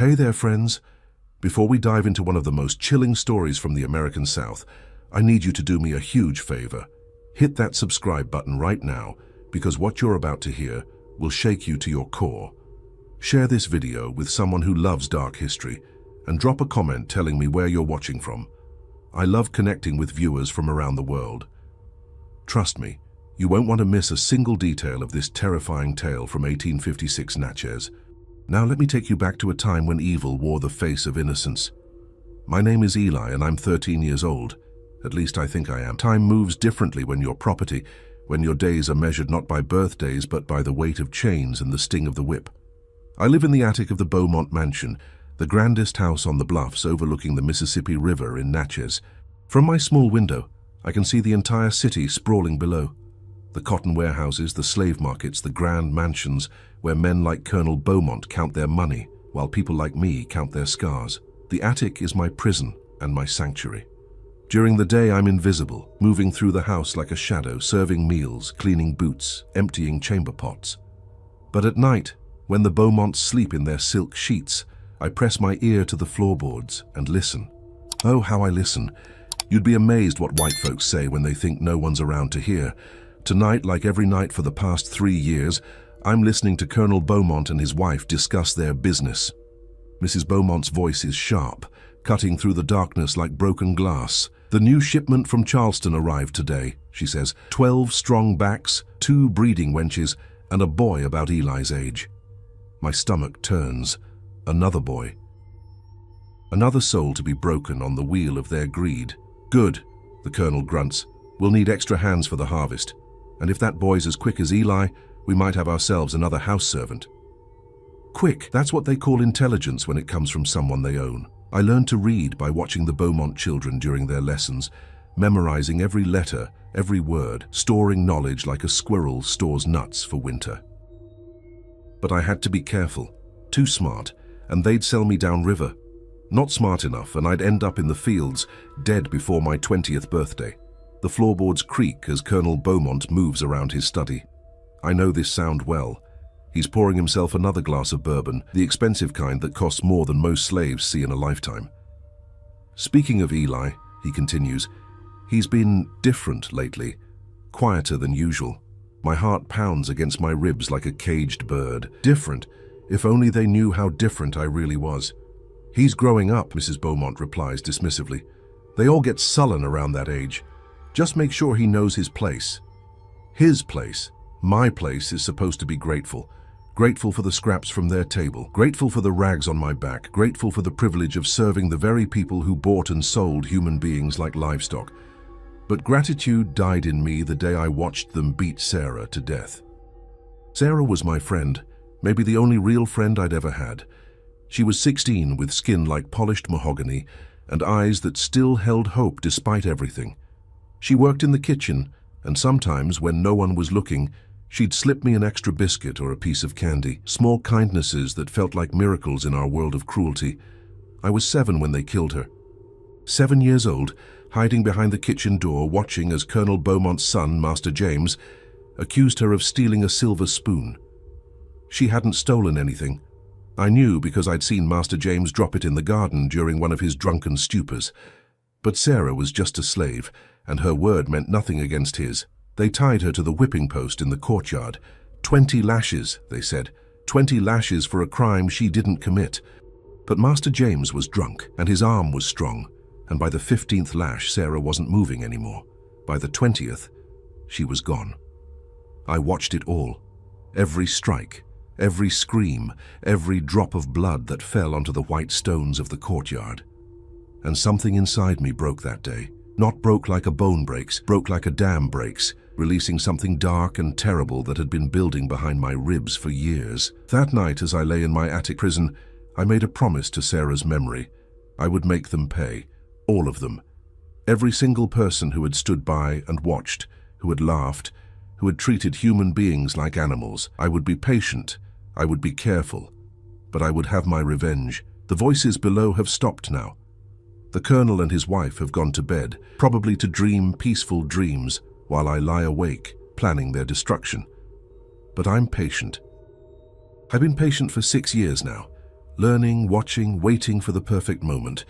Hey there, friends. Before we dive into one of the most chilling stories from the American South, I need you to do me a huge favor. Hit that subscribe button right now, because what you're about to hear will shake you to your core. Share this video with someone who loves dark history, and drop a comment telling me where you're watching from. I love connecting with viewers from around the world. Trust me, you won't want to miss a single detail of this terrifying tale from 1856 Natchez. Now let me take you back to a time when evil wore the face of innocence. My name is Eli and I'm 13 years old. At least I think I am. Time moves differently when you're property, when your days are measured not by birthdays but by the weight of chains and the sting of the whip. I live in the attic of the Beaumont Mansion, the grandest house on the bluffs overlooking the Mississippi River in Natchez. From my small window, I can see the entire city sprawling below. The cotton warehouses, the slave markets, the grand mansions where men like Colonel Beaumont count their money, while people like me count their scars. The attic is my prison and my sanctuary. During the day, I'm invisible, moving through the house like a shadow, serving meals, cleaning boots, emptying chamber pots. But at night, when the Beaumonts sleep in their silk sheets, I press my ear to the floorboards and listen. Oh, how I listen. You'd be amazed what white folks say when they think no one's around to hear. Tonight, like every night for the past 3 years, I'm listening to Colonel Beaumont and his wife discuss their business. Mrs. Beaumont's voice is sharp, cutting through the darkness like broken glass. The new shipment from Charleston arrived today, she says. 12 strong backs, 2 breeding wenches, and a boy about Eli's age. My stomach turns. Another boy. Another soul to be broken on the wheel of their greed. Good, the Colonel grunts. We'll need extra hands for the harvest. And if that boy's as quick as Eli, we might have ourselves another house servant. Quick, that's what they call intelligence when it comes from someone they own. I learned to read by watching the Beaumont children during their lessons, memorizing every letter, every word, storing knowledge like a squirrel stores nuts for winter. But I had to be careful, too smart, and they'd sell me downriver. Not smart enough, and I'd end up in the fields, dead before my 20th birthday. The floorboards creak as Colonel Beaumont moves around his study. I know this sound well. He's pouring himself another glass of bourbon, the expensive kind that costs more than most slaves see in a lifetime. Speaking of Eli, he continues, he's been different lately, quieter than usual. My heart pounds against my ribs like a caged bird. Different, if only they knew how different I really was. He's growing up, Mrs. Beaumont replies dismissively. They all get sullen around that age. Just make sure he knows his place. His place. My place is supposed to be grateful. Grateful for the scraps from their table. Grateful for the rags on my back. Grateful for the privilege of serving the very people who bought and sold human beings like livestock. But gratitude died in me the day I watched them beat Sarah to death. Sarah was my friend, maybe the only real friend I'd ever had. She was 16 with skin like polished mahogany and eyes that still held hope despite everything. She worked in the kitchen, and sometimes, when no one was looking, she'd slip me an extra biscuit or a piece of candy, small kindnesses that felt like miracles in our world of cruelty. I was 7 when they killed her. 7 years old, hiding behind the kitchen door, watching as Colonel Beaumont's son, Master James, accused her of stealing a silver spoon. She hadn't stolen anything. I knew because I'd seen Master James drop it in the garden during one of his drunken stupors. But Sarah was just a slave, and her word meant nothing against his. They tied her to the whipping post in the courtyard. 20 lashes, they said. 20 lashes for a crime she didn't commit. But Master James was drunk, and his arm was strong, and by the 15th lash, Sarah wasn't moving anymore. By the 20th, she was gone. I watched it all. Every strike, every scream, every drop of blood that fell onto the white stones of the courtyard. And something inside me broke that day. Not broke like a bone breaks, broke like a dam breaks, releasing something dark and terrible that had been building behind my ribs for years. That night, as I lay in my attic prison, I made a promise to Sarah's memory. I would make them pay. All of them. Every single person who had stood by and watched, who had laughed, who had treated human beings like animals. I would be patient. I would be careful. But I would have my revenge. The voices below have stopped now. The Colonel and his wife have gone to bed, probably to dream peaceful dreams while I lie awake, planning their destruction. But I'm patient. I've been patient for 6 years now, learning, watching, waiting for the perfect moment.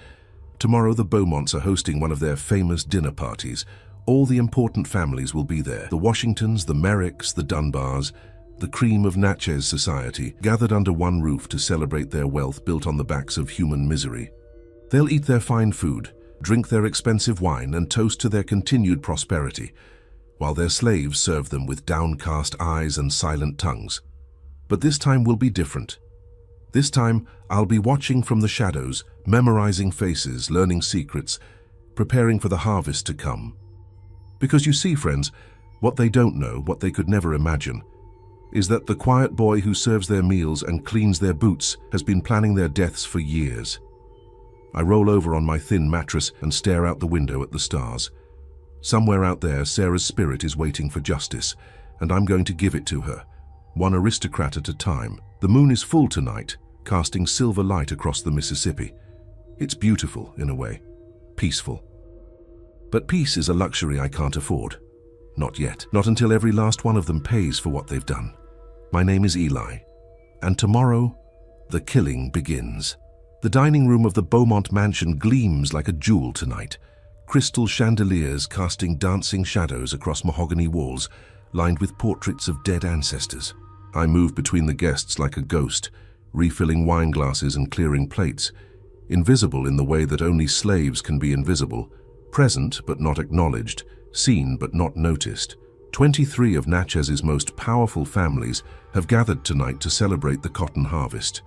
Tomorrow the Beaumonts are hosting one of their famous dinner parties. All the important families will be there. The Washingtons, the Merricks, the Dunbars, the cream of Natchez society, gathered under one roof to celebrate their wealth built on the backs of human misery. They'll eat their fine food, drink their expensive wine, and toast to their continued prosperity, while their slaves serve them with downcast eyes and silent tongues. But this time will be different. This time, I'll be watching from the shadows, memorizing faces, learning secrets, preparing for the harvest to come. Because you see, friends, what they don't know, what they could never imagine, is that the quiet boy who serves their meals and cleans their boots has been planning their deaths for years. I roll over on my thin mattress and stare out the window at the stars. Somewhere out there, Sarah's spirit is waiting for justice, and I'm going to give it to her, one aristocrat at a time. The moon is full tonight, casting silver light across the Mississippi. It's beautiful, in a way, peaceful. But peace is a luxury I can't afford. Not yet. Not until every last one of them pays for what they've done. My name is Eli, and tomorrow, the killing begins. The dining room of the Beaumont mansion gleams like a jewel tonight. Crystal chandeliers casting dancing shadows across mahogany walls, lined with portraits of dead ancestors. I move between the guests like a ghost, refilling wine glasses and clearing plates, invisible in the way that only slaves can be invisible, present but not acknowledged, seen but not noticed. 23 of Natchez's most powerful families have gathered tonight to celebrate the cotton harvest.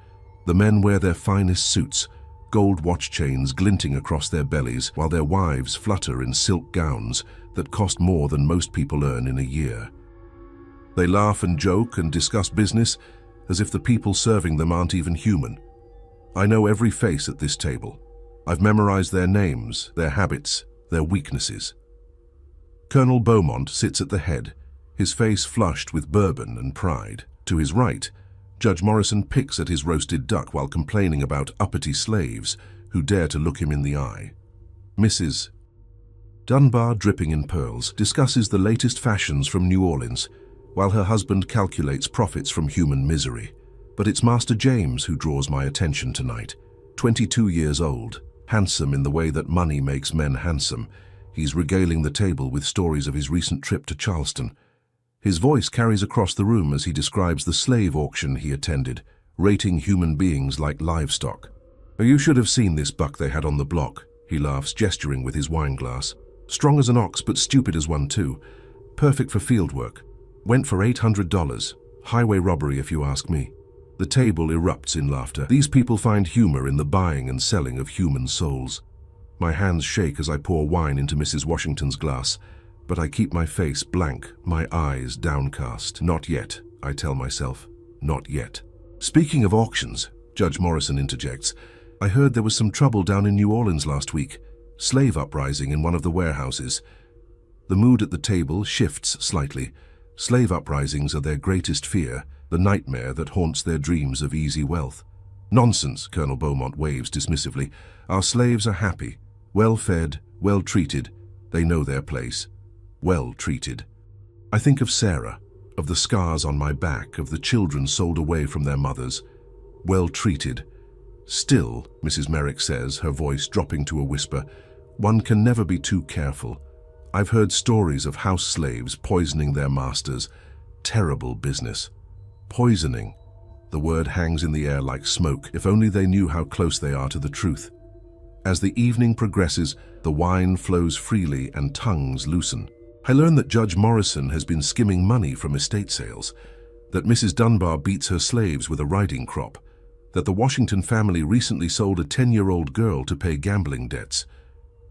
The men wear their finest suits, gold watch chains glinting across their bellies, while their wives flutter in silk gowns that cost more than most people earn in a year. They laugh and joke and discuss business as if the people serving them aren't even human. I know every face at this table. I've memorized their names, their habits, their weaknesses. Colonel Beaumont sits at the head, his face flushed with bourbon and pride. To his right, Judge Morrison picks at his roasted duck while complaining about uppity slaves who dare to look him in the eye. Mrs. Dunbar, dripping in pearls, discusses the latest fashions from New Orleans, while her husband calculates profits from human misery. But it's Master James who draws my attention tonight. 22 years old, handsome in the way that money makes men handsome, he's regaling the table with stories of his recent trip to Charleston. His voice carries across the room as he describes the slave auction he attended, rating human beings like livestock. "You should have seen this buck they had on the block," he laughs, gesturing with his wine glass. "Strong as an ox, but stupid as one too. Perfect for field work. Went for $800. Highway robbery, if you ask me." The table erupts in laughter. These people find humor in the buying and selling of human souls. My hands shake as I pour wine into Mrs. Washington's glass, but I keep my face blank, my eyes downcast. Not yet, I tell myself. Not yet. "Speaking of auctions," Judge Morrison interjects, "I heard there was some trouble down in New Orleans last week. Slave uprising in one of the warehouses." The mood at the table shifts slightly. Slave uprisings are their greatest fear, the nightmare that haunts their dreams of easy wealth. "Nonsense," Colonel Beaumont waves dismissively. "Our slaves are happy, well-fed, well-treated. They know their place. Well-treated." I think of Sarah, of the scars on my back, of the children sold away from their mothers. Well-treated. "Still," Mrs. Merrick says, her voice dropping to a whisper, "one can never be too careful. I've heard stories of house slaves poisoning their masters. Terrible business. Poisoning. The word hangs in the air like smoke. If only they knew how close they are to the truth." As the evening progresses, the wine flows freely and tongues loosen. I learn that Judge Morrison has been skimming money from estate sales, that Mrs. Dunbar beats her slaves with a riding crop, that the Washington family recently sold a 10-year-old girl to pay gambling debts.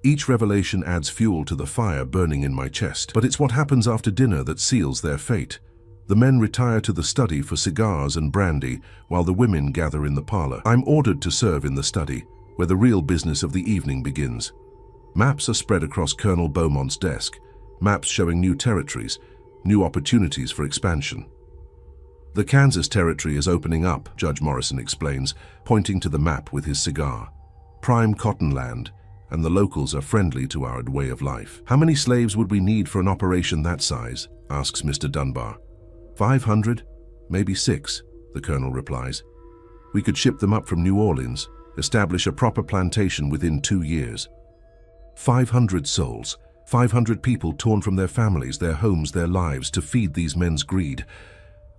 Each revelation adds fuel to the fire burning in my chest. But it's what happens after dinner that seals their fate. The men retire to the study for cigars and brandy, while the women gather in the parlor. I'm ordered to serve in the study, where the real business of the evening begins. Maps are spread across Colonel Beaumont's desk, maps showing new territories, new opportunities for expansion. "The Kansas territory is opening up," Judge Morrison explains, pointing to the map with his cigar. "Prime cotton land, and the locals are friendly to our way of life." "How many slaves would we need for an operation that size?" asks Mr. Dunbar. 500, maybe 6, the colonel replies. We could ship them up from New Orleans, establish a proper plantation within 2 years. 500 souls, 500 people torn from their families, their homes, their lives to feed these men's greed.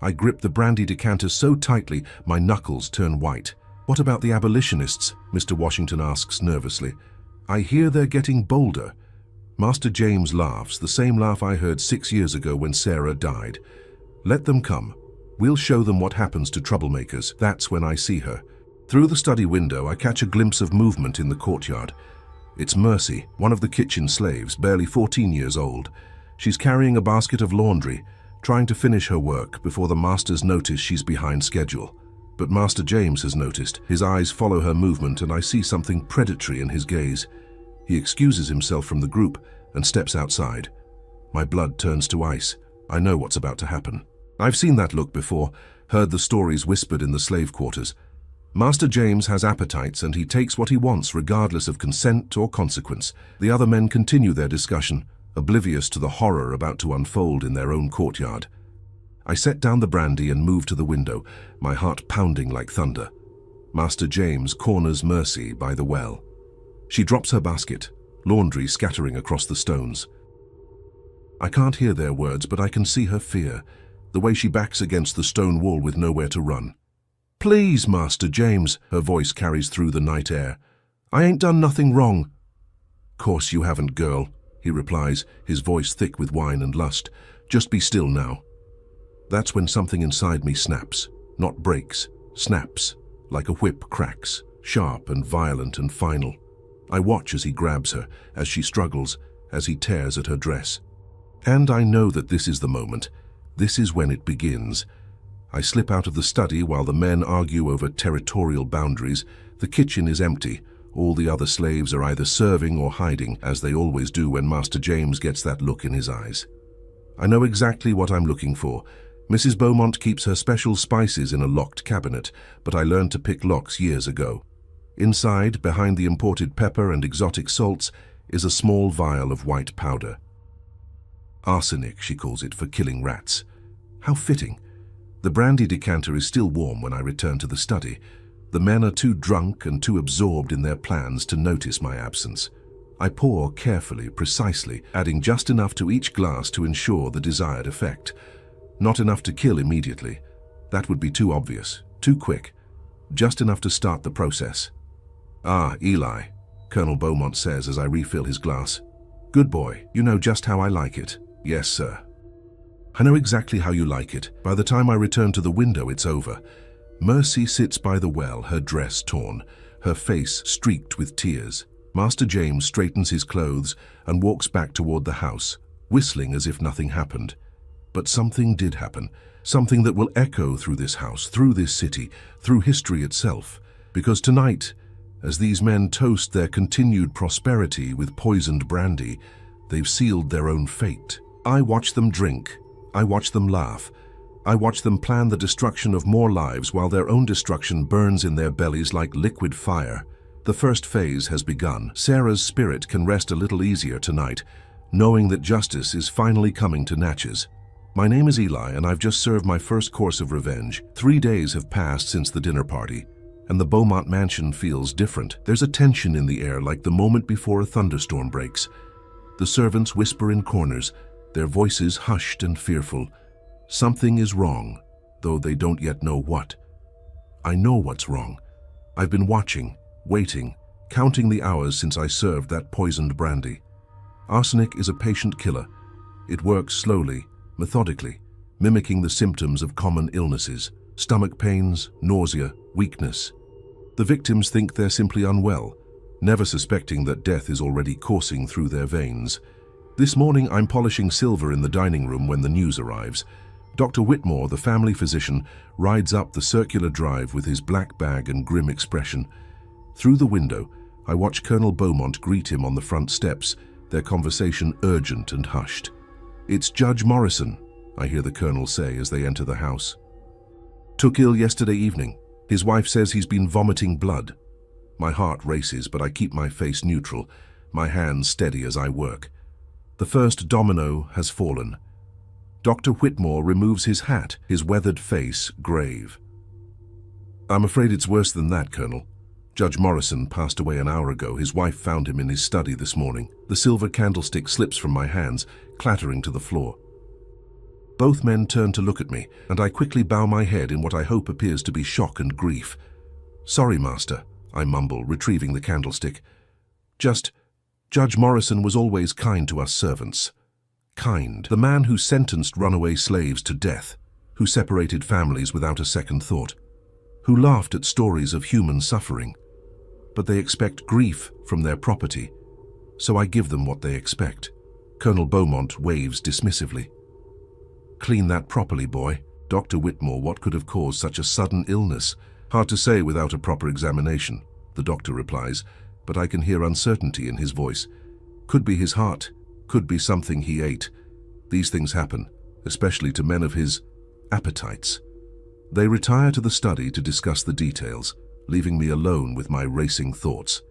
I grip the brandy decanter so tightly, my knuckles turn white. What about the abolitionists? Mr. Washington asks nervously. I hear they're getting bolder. Master James laughs, the same laugh I heard 6 years ago when Sarah died. Let them come. We'll show them what happens to troublemakers. That's when I see her. Through the study window, I catch a glimpse of movement in the courtyard. It's Mercy, one of the kitchen slaves, barely 14 years old. She's carrying a basket of laundry, trying to finish her work before the masters notice she's behind schedule. But Master James has noticed. His eyes follow her movement, and I see something predatory in his gaze. He excuses himself from the group and steps outside. My blood turns to ice. I know what's about to happen. I've seen that look before, heard the stories whispered in the slave quarters. Master James has appetites, and he takes what he wants regardless of consent or consequence. The other men continue their discussion, oblivious to the horror about to unfold in their own courtyard. I set down the brandy and move to the window, my heart pounding like thunder. Master James corners Mercy by the well. She drops her basket, laundry scattering across the stones. I can't hear their words, but I can see her fear, the way she backs against the stone wall with nowhere to run. Please, Master James, her voice carries through the night air. I ain't done nothing wrong. Course you haven't, girl, he replies, his voice thick with wine and lust. Just be still now. That's when something inside me snaps, not breaks, snaps, like a whip cracks, sharp and violent and final. I watch as he grabs her, as she struggles, as he tears at her dress. And I know that this is the moment. This is when it begins. I slip out of the study while the men argue over territorial boundaries. The kitchen is empty. All the other slaves are either serving or hiding, as they always do when Master James gets that look in his eyes. I know exactly what I'm looking for. Mrs. Beaumont keeps her special spices in a locked cabinet, but I learned to pick locks years ago. Inside, behind the imported pepper and exotic salts, is a small vial of white powder. Arsenic, she calls it, for killing rats. How fitting. The brandy decanter is still warm when I return to the study. The men are too drunk and too absorbed in their plans to notice my absence. I pour carefully, precisely, adding just enough to each glass to ensure the desired effect. Not enough to kill immediately. That would be too obvious, too quick. Just enough to start the process. Ah, Eli, Colonel Beaumont says as I refill his glass. Good boy, you know just how I like it. Yes, sir. I know exactly how you like it. By the time I return to the window, it's over. Mercy sits by the well, her dress torn, her face streaked with tears. Master James straightens his clothes and walks back toward the house, whistling as if nothing happened. But something did happen, something that will echo through this house, through this city, through history itself. Because tonight, as these men toast their continued prosperity with poisoned brandy, they've sealed their own fate. I watch them drink. I watch them laugh. I watch them plan the destruction of more lives while their own destruction burns in their bellies like liquid fire. The first phase has begun. Sarah's spirit can rest a little easier tonight, knowing that justice is finally coming to Natchez. My name is Eli, and I've just served my first course of revenge. 3 days have passed since the dinner party, and the Beaumont mansion feels different. There's a tension in the air like the moment before a thunderstorm breaks. The servants whisper in corners, their voices hushed and fearful. Something is wrong, though they don't yet know what. I know what's wrong. I've been watching, waiting, counting the hours since I served that poisoned brandy. Arsenic is a patient killer. It works slowly, methodically, mimicking the symptoms of common illnesses: stomach pains, nausea, weakness. The victims think they're simply unwell, never suspecting that death is already coursing through their veins. This morning I'm polishing silver in the dining room when the news arrives. Dr. Whitmore, the family physician, rides up the circular drive with his black bag and grim expression. Through the window, I watch Colonel Beaumont greet him on the front steps, their conversation urgent and hushed. "It's Judge Morrison," I hear the colonel say as they enter the house. "Took ill yesterday evening. His wife says he's been vomiting blood." My heart races, but I keep my face neutral, my hands steady as I work. The first domino has fallen. Dr. Whitmore removes his hat, his weathered face grave. I'm afraid it's worse than that, Colonel. Judge Morrison passed away an hour ago. His wife found him in his study this morning. The silver candlestick slips from my hands, clattering to the floor. Both men turn to look at me, and I quickly bow my head in what I hope appears to be shock and grief. Sorry, Master, I mumble, retrieving the candlestick. Judge Morrison was always kind to us servants. Kind. The man who sentenced runaway slaves to death, who separated families without a second thought, who laughed at stories of human suffering. But they expect grief from their property, so I give them what they expect. Colonel Beaumont waves dismissively. Clean that properly, boy. Dr. Whitmore, what could have caused such a sudden illness? Hard to say without a proper examination, the doctor replies, but I can hear uncertainty in his voice. Could be his heart, could be something he ate. These things happen, especially to men of his appetites. They retire to the study to discuss the details, leaving me alone with my racing thoughts.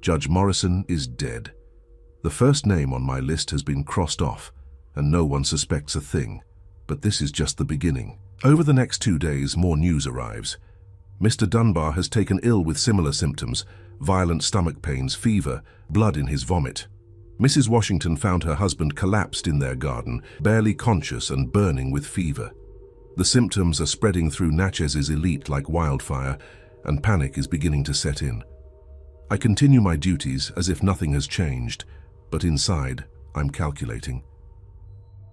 Judge Morrison is dead. The first name on my list has been crossed off, and no one suspects a thing. But this is just the beginning. Over the next 2 days, more news arrives. Mr. Dunbar has taken ill with similar symptoms: violent stomach pains, fever, blood in his vomit. Mrs. Washington found her husband collapsed in their garden, barely conscious and burning with fever. The symptoms are spreading through Natchez's elite like wildfire, and panic is beginning to set in. I continue my duties as if nothing has changed, but inside, I'm calculating.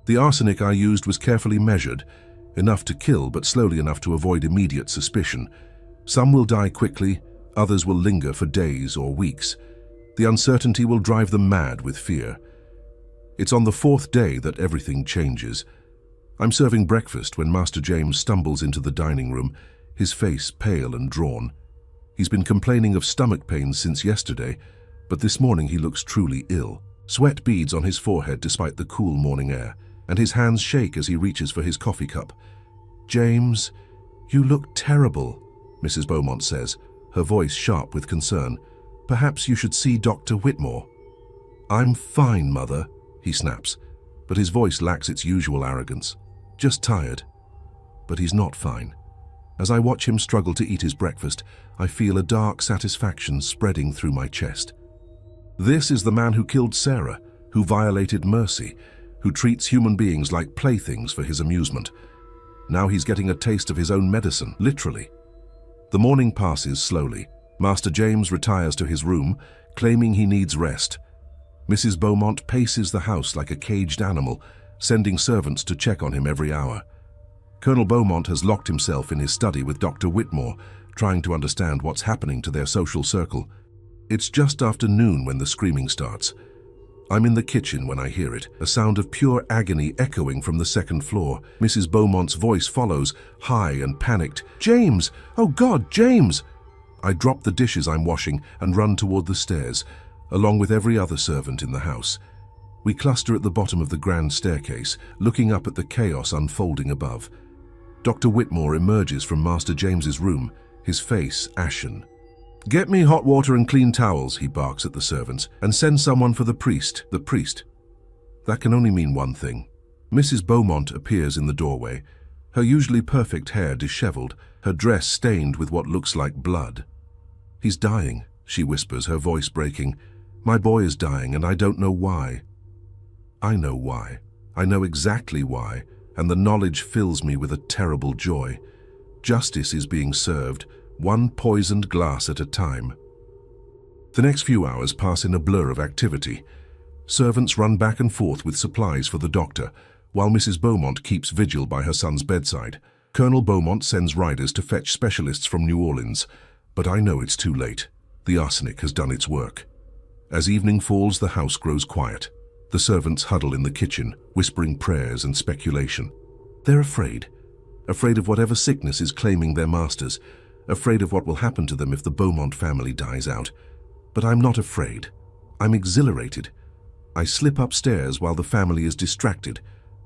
The arsenic I used was carefully measured, enough to kill but slowly enough to avoid immediate suspicion. Some will die quickly, others will linger for days or weeks. The uncertainty will drive them mad with fear. It's on the 4th day that everything changes. I'm serving breakfast when Master James stumbles into the dining room, his face pale and drawn. He's been complaining of stomach pains since yesterday, but this morning he looks truly ill. Sweat beads on his forehead despite the cool morning air, and his hands shake as he reaches for his coffee cup. "James, you look terrible," Mrs. Beaumont says, her voice sharp with concern. "Perhaps you should see Dr. Whitmore." "I'm fine, Mother," he snaps, but his voice lacks its usual arrogance. "Just tired." But he's not fine. As I watch him struggle to eat his breakfast, I feel a dark satisfaction spreading through my chest. This is the man who killed Sarah, who violated mercy, who treats human beings like playthings for his amusement. Now he's getting a taste of his own medicine, literally. The morning passes slowly. Master James retires to his room, claiming he needs rest. Mrs. Beaumont paces the house like a caged animal, sending servants to check on him every hour. Colonel Beaumont has locked himself in his study with Dr. Whitmore, trying to understand what's happening to their social circle. It's just after noon when the screaming starts. I'm in the kitchen when I hear it, a sound of pure agony echoing from the 2nd floor. Mrs. Beaumont's voice follows, high and panicked. "James! Oh God, James!" I drop the dishes I'm washing and run toward the stairs, along with every other servant in the house. We cluster at the bottom of the grand staircase, looking up at the chaos unfolding above. Dr. Whitmore emerges from Master James's room, his face ashen. "Get me hot water and clean towels," he barks at the servants, "and send someone for the priest." The priest. That can only mean one thing. Mrs. Beaumont appears in the doorway, her usually perfect hair disheveled, her dress stained with what looks like blood. "He's dying," she whispers, her voice breaking. "My boy is dying, and I don't know why." I know why. I know exactly why, and the knowledge fills me with a terrible joy. Justice is being served, one poisoned glass at a time. The next few hours pass in a blur of activity. Servants run back and forth with supplies for the doctor, while Mrs. Beaumont keeps vigil by her son's bedside. Colonel Beaumont sends riders to fetch specialists from New Orleans, but I know it's too late. The arsenic has done its work. As evening falls, the house grows quiet. The servants huddle in the kitchen, whispering prayers and speculation. They're afraid of whatever sickness is claiming their masters, afraid of what will happen to them if the Beaumont family dies out. But I'm not afraid. I'm exhilarated. I slip upstairs while the family is distracted,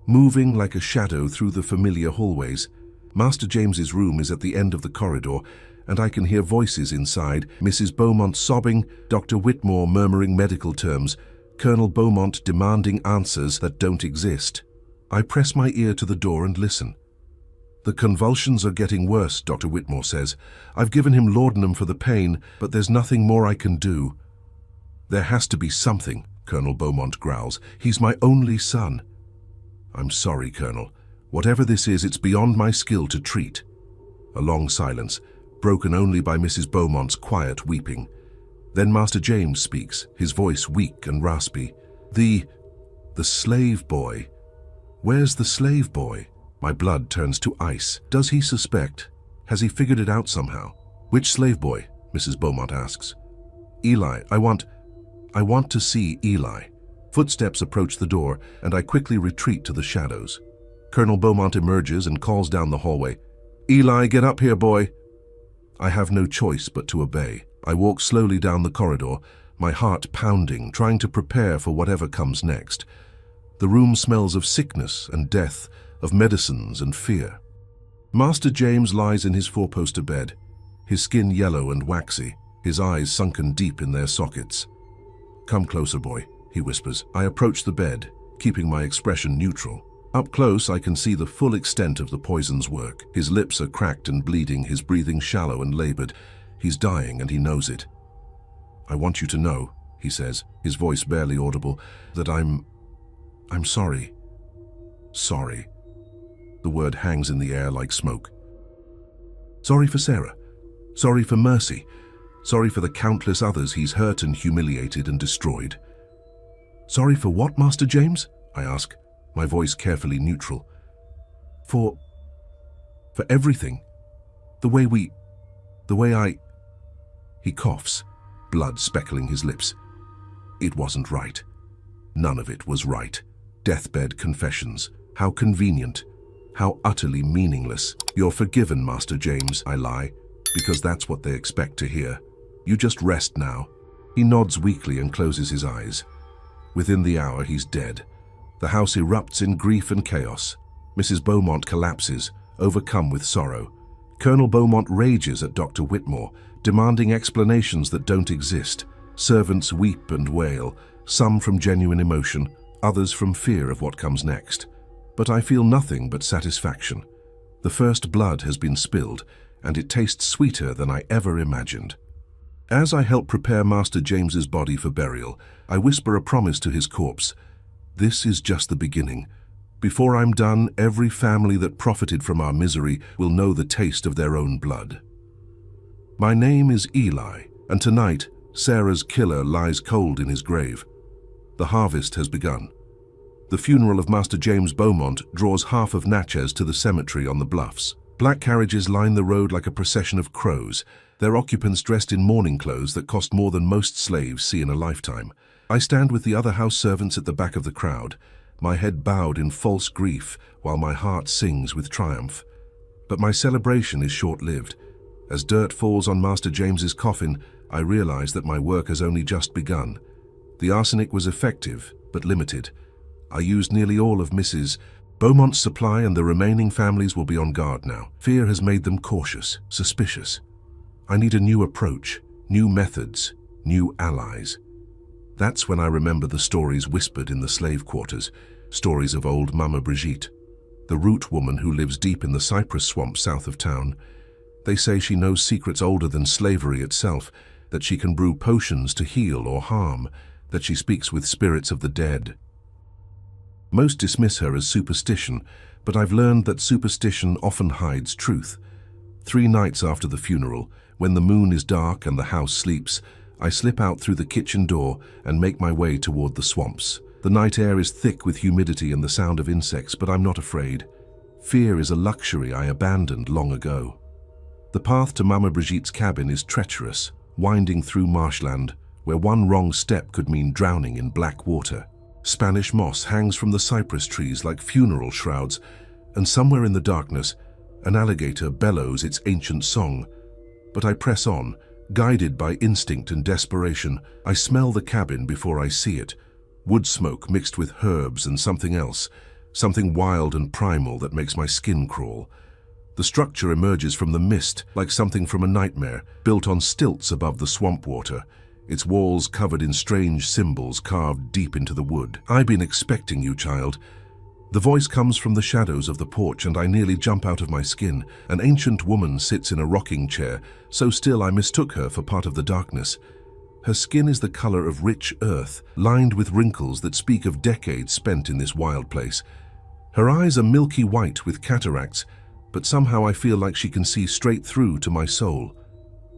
moving like a shadow through the familiar hallways. Master James's room is at the end of the corridor, and I can hear voices inside, Mrs. Beaumont sobbing, Dr. Whitmore murmuring medical terms, Colonel Beaumont demanding answers that don't exist. I press my ear to the door and listen. The convulsions are getting worse, Dr. Whitmore says. I've given him laudanum for the pain, but there's nothing more I can do. There has to be something, Colonel Beaumont growls. He's my only son. I'm sorry, Colonel. Whatever this is, it's beyond my skill to treat. A long silence, broken only by Mrs. Beaumont's quiet weeping. Then Master James speaks, his voice weak and raspy. The slave boy. Where's the slave boy? My blood turns to ice. Does he suspect? Has he figured it out somehow? Which slave boy? Mrs. Beaumont asks. Eli, I want to see Eli. Footsteps approach the door, and I quickly retreat to the shadows. Colonel Beaumont emerges and calls down the hallway. Eli, get up here, boy. I have no choice but to obey. I walk slowly down the corridor, my heart pounding, trying to prepare for whatever comes next. The room smells of sickness and death, of medicines and fear. Master James lies in his four-poster bed, his skin yellow and waxy, his eyes sunken deep in their sockets. Come closer, boy, he whispers. I approach the bed, keeping my expression neutral. Up close, I can see the full extent of the poison's work. His lips are cracked and bleeding, his breathing shallow and labored. He's dying, and he knows it. I want you to know, he says, his voice barely audible, that I'm sorry. Sorry. The word hangs in the air like smoke. Sorry for Sarah. Sorry for Mercy. Sorry for the countless others he's hurt and humiliated and destroyed. Sorry for what, Master James? I ask, my voice carefully neutral. For everything. The way I... He coughs, blood speckling his lips. It wasn't right. None of it was right. Deathbed confessions. How convenient. How utterly meaningless. You're forgiven, Master James, I lie, because that's what they expect to hear. You just rest now. He nods weakly and closes his eyes. Within the hour, he's dead. The house erupts in grief and chaos. Mrs. Beaumont collapses, overcome with sorrow. Colonel Beaumont rages at Dr. Whitmore, demanding explanations that don't exist. Servants weep and wail, some from genuine emotion, others from fear of what comes next. But I feel nothing but satisfaction. The first blood has been spilled, and it tastes sweeter than I ever imagined. As I help prepare Master James's body for burial, I whisper a promise to his corpse. This is just the beginning. Before I'm done, every family that profited from our misery will know the taste of their own blood. My name is Eli, and tonight, Sarah's killer lies cold in his grave. The harvest has begun. The funeral of Master James Beaumont draws half of Natchez to the cemetery on the bluffs. Black carriages line the road like a procession of crows, their occupants dressed in mourning clothes that cost more than most slaves see in a lifetime. I stand with the other house servants at the back of the crowd, my head bowed in false grief while my heart sings with triumph. But my celebration is short-lived. As dirt falls on Master James's coffin, I realize that my work has only just begun. The arsenic was effective, but limited. I used nearly all of Mrs. Beaumont's supply, and the remaining families will be on guard now. Fear has made them cautious, suspicious. I need a new approach, new methods, new allies. That's when I remember the stories whispered in the slave quarters, stories of old Mama Brigitte, the root woman who lives deep in the cypress swamp south of town. They say she knows secrets older than slavery itself, that she can brew potions to heal or harm, that she speaks with spirits of the dead. Most dismiss her as superstition, but I've learned that superstition often hides truth. 3 nights after the funeral, when the moon is dark and the house sleeps, I slip out through the kitchen door and make my way toward the swamps. The night air is thick with humidity and the sound of insects, but I'm not afraid. Fear is a luxury I abandoned long ago. The path to Mama Brigitte's cabin is treacherous, winding through marshland, where one wrong step could mean drowning in black water. Spanish moss hangs from the cypress trees like funeral shrouds, and somewhere in the darkness, an alligator bellows its ancient song. But I press on, guided by instinct and desperation. I smell the cabin before I see it, wood smoke mixed with herbs and something else, something wild and primal that makes my skin crawl. The structure emerges from the mist like something from a nightmare, built on stilts above the swamp water, its walls covered in strange symbols carved deep into the wood. I've been expecting you, child. The voice comes from the shadows of the porch and I nearly jump out of my skin. An ancient woman sits in a rocking chair, so still I mistook her for part of the darkness. Her skin is the color of rich earth, lined with wrinkles that speak of decades spent in this wild place. Her eyes are milky white with cataracts, but somehow I feel like she can see straight through to my soul.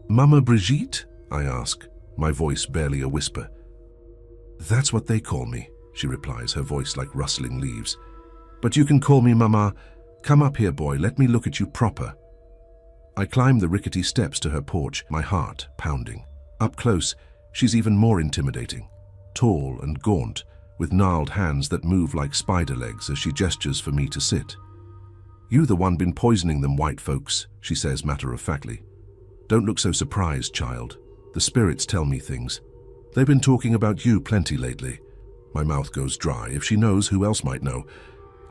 "Mama Brigitte?" I ask, my voice barely a whisper. "That's what they call me," she replies, her voice like rustling leaves. "But you can call me Mama. Come up here, boy, let me look at you proper." I climb the rickety steps to her porch, my heart pounding. Up close, she's even more intimidating. Tall and gaunt, with gnarled hands that move like spider legs as she gestures for me to sit. "You the one been poisoning them white folks," she says matter-of-factly. "Don't look so surprised, child. The spirits tell me things. They've been talking about you plenty lately." My mouth goes dry. If she knows, who else might know?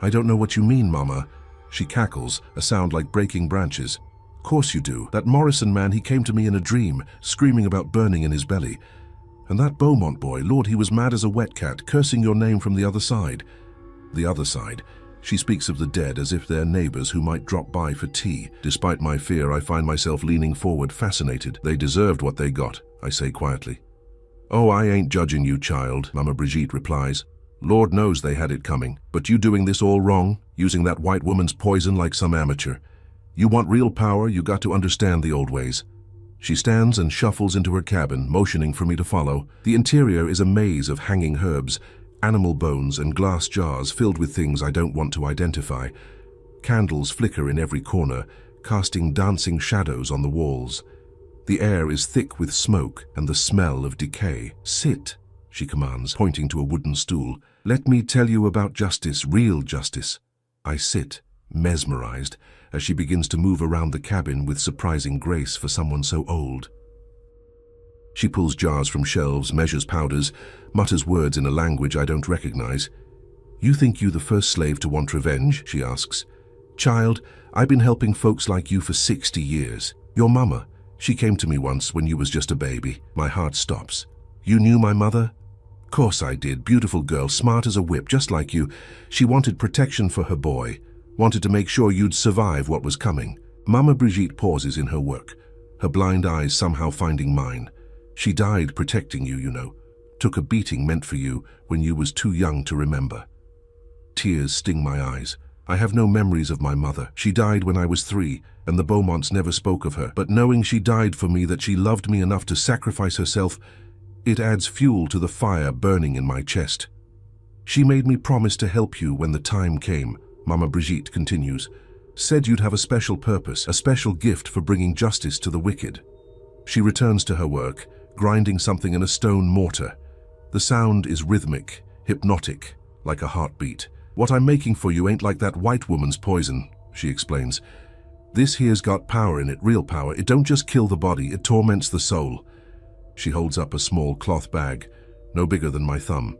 "I don't know what you mean, Mama." She cackles, a sound like breaking branches. "Course you do. That Morrison man, he came to me in a dream, screaming about burning in his belly. And that Beaumont boy, Lord, he was mad as a wet cat, cursing your name from the other side." The other side. She speaks of the dead as if they're neighbors who might drop by for tea. Despite my fear, I find myself leaning forward, fascinated. "They deserved what they got," I say quietly. "Oh, I ain't judging you, child," Mama Brigitte replies. "Lord knows they had it coming, but you doing this all wrong, using that white woman's poison like some amateur. You want real power, you got to understand the old ways." She stands and shuffles into her cabin, motioning for me to follow. The interior is a maze of hanging herbs, animal bones and glass jars filled with things I don't want to identify. Candles flicker in every corner, casting dancing shadows on the walls. The air is thick with smoke and the smell of decay. "Sit," she commands, pointing to a wooden stool. "Let me tell you about justice, real justice." I sit, mesmerized, as she begins to move around the cabin with surprising grace for someone so old. She pulls jars from shelves, measures powders, mutters words in a language I don't recognize. "You think you the first slave to want revenge?" she asks. "Child, I've been helping folks like you for 60 years. Your mama, she came to me once when you was just a baby." My heart stops. "You knew my mother?" "Course I did. Beautiful girl, smart as a whip, just like you. She wanted protection for her boy, wanted to make sure you'd survive what was coming." Mama Brigitte pauses in her work, her blind eyes somehow finding mine. "She died protecting you, you know. Took a beating meant for you when you was too young to remember." Tears sting my eyes. I have no memories of my mother. She died when I was 3, and the Beaumonts never spoke of her. But knowing she died for me, that she loved me enough to sacrifice herself, it adds fuel to the fire burning in my chest. "She made me promise to help you when the time came," Mama Brigitte continues. "Said you'd have a special purpose, a special gift for bringing justice to the wicked." She returns to her work, grinding something in a stone mortar. The sound is rhythmic, hypnotic, like a heartbeat. "What I'm making for you ain't like that white woman's poison," she explains. "This here's got power in it, real power. It don't just kill the body, it torments the soul." She holds up a small cloth bag, no bigger than my thumb.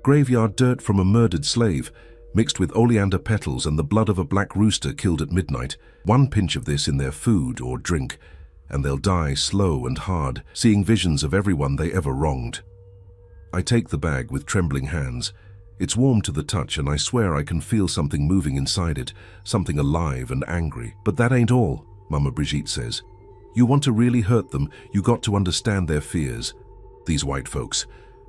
"Graveyard dirt from a murdered slave, mixed with oleander petals and the blood of a black rooster killed at midnight. One pinch of this in their food or drink, and they'll die slow and hard, seeing visions of everyone they ever wronged." I take the bag with trembling hands. It's warm to the touch, and I swear I can feel something moving inside it, something alive and angry. "But that ain't all," Mama Brigitte says. "You want to really hurt them, you got to understand their fears. These white folks,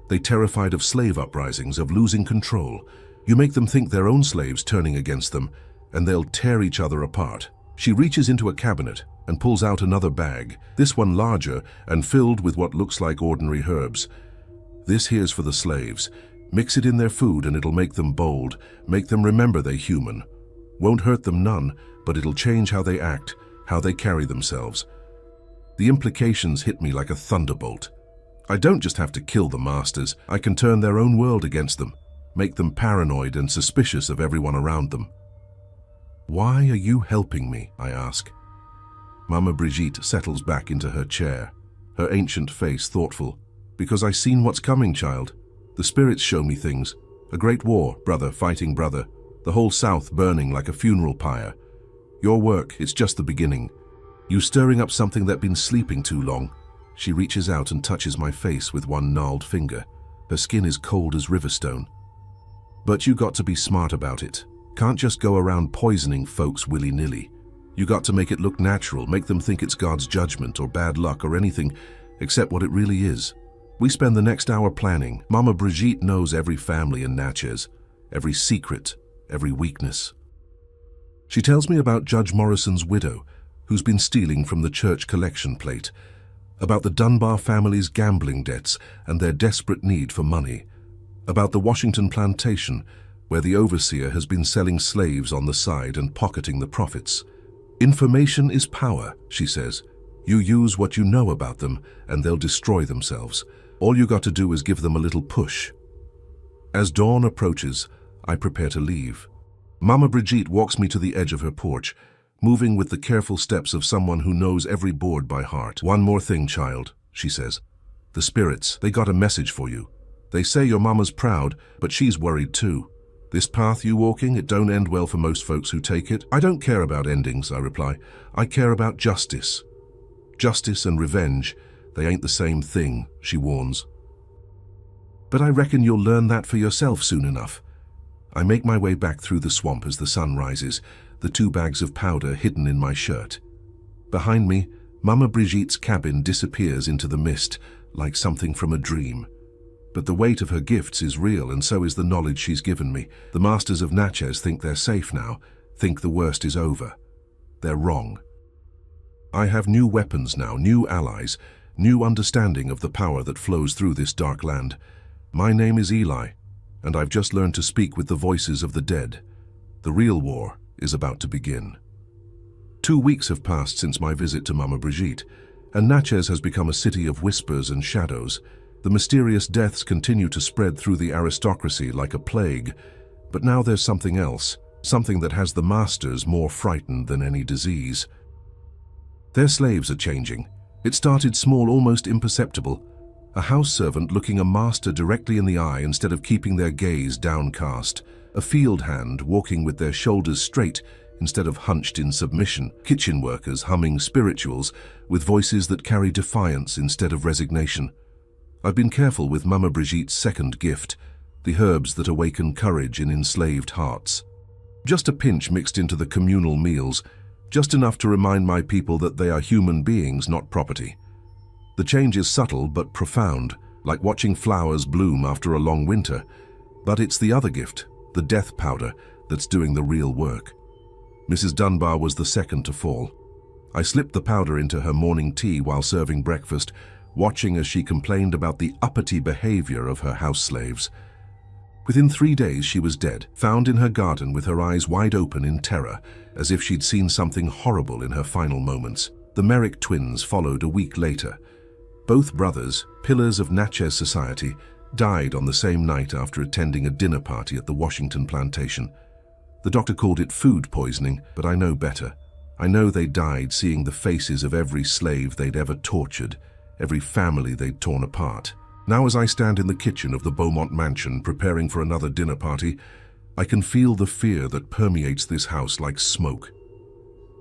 they terrified of slave uprisings, of losing control. You make them think their own slaves turning against them, and they'll tear each other apart." She reaches into a cabinet and pulls out another bag, this one larger and filled with what looks like ordinary herbs. "This here's for the slaves. Mix it in their food and it'll make them bold, make them remember they're human. Won't hurt them none, but it'll change how they act, how they carry themselves." The implications hit me like a thunderbolt. I don't just have to kill the masters, I can turn their own world against them, make them paranoid and suspicious of everyone around them. "Why are you helping me?" I ask. Mama Brigitte settles back into her chair, her ancient face thoughtful. "Because I seen what's coming, child. The spirits show me things. A great war, brother fighting brother. The whole South burning like a funeral pyre. Your work, it's just the beginning. You stirring up something that been sleeping too long." She reaches out and touches my face with one gnarled finger. Her skin is cold as riverstone. But you got to be smart about it. Can't just go around poisoning folks willy-nilly. You got to make it look natural, make them think it's God's judgment or bad luck or anything except what it really is. We spend the next hour planning. Mama Brigitte knows every family in Natchez, every secret, every weakness. She tells me about Judge Morrison's widow, who's been stealing from the church collection plate, about the Dunbar family's gambling debts and their desperate need for money, about the Washington plantation, where the overseer has been selling slaves on the side and pocketing the profits. Information is power, she says. You use what you know about them, and they'll destroy themselves. All you got to do is give them a little push. As dawn approaches, I prepare to leave. Mama Brigitte walks me to the edge of her porch, moving with the careful steps of someone who knows every board by heart. One more thing, child, she says. The spirits, they got a message for you. They say your mama's proud, but she's worried too. This path you walking, it don't end well for most folks who take it. I don't care about endings, I reply. I care about justice. Justice and revenge, they ain't the same thing, she warns. But I reckon you'll learn that for yourself soon enough. I make my way back through the swamp as the sun rises, the 2 bags of powder hidden in my shirt. Behind me, Mama Brigitte's cabin disappears into the mist, like something from a dream. But the weight of her gifts is real, and so is the knowledge she's given me. The masters of Natchez think they're safe now, think the worst is over. They're wrong. I have new weapons now, new allies, new understanding of the power that flows through this dark land. My name is Eli, and I've just learned to speak with the voices of the dead. The real war is about to begin. 2 weeks have passed since my visit to Mama Brigitte, and Natchez has become a city of whispers and shadows. The mysterious deaths continue to spread through the aristocracy like a plague, but now there's something else, something that has the masters more frightened than any disease. Their slaves are changing. It started small, almost imperceptible. A house servant looking a master directly in the eye instead of keeping their gaze downcast. A field hand walking with their shoulders straight instead of hunched in submission. Kitchen workers humming spirituals with voices that carry defiance instead of resignation. I've been careful with Mama Brigitte's second gift, the herbs that awaken courage in enslaved hearts. Just a pinch mixed into the communal meals, just enough to remind my people that they are human beings, not property. The change is subtle but profound, like watching flowers bloom after a long winter. But it's the other gift, the death powder, that's doing the real work. Mrs. Dunbar was the second to fall. I slipped the powder into her morning tea while serving breakfast, watching as she complained about the uppity behavior of her house slaves. Within 3 days she was dead, found in her garden with her eyes wide open in terror, as if she'd seen something horrible in her final moments. The Merrick twins followed a week later. Both brothers, pillars of Natchez society, died on the same night after attending a dinner party at the Washington plantation. The doctor called it food poisoning, but I know better. I know they died seeing the faces of every slave they'd ever tortured, every family they'd torn apart. Now as I stand in the kitchen of the Beaumont mansion preparing for another dinner party, I can feel the fear that permeates this house like smoke.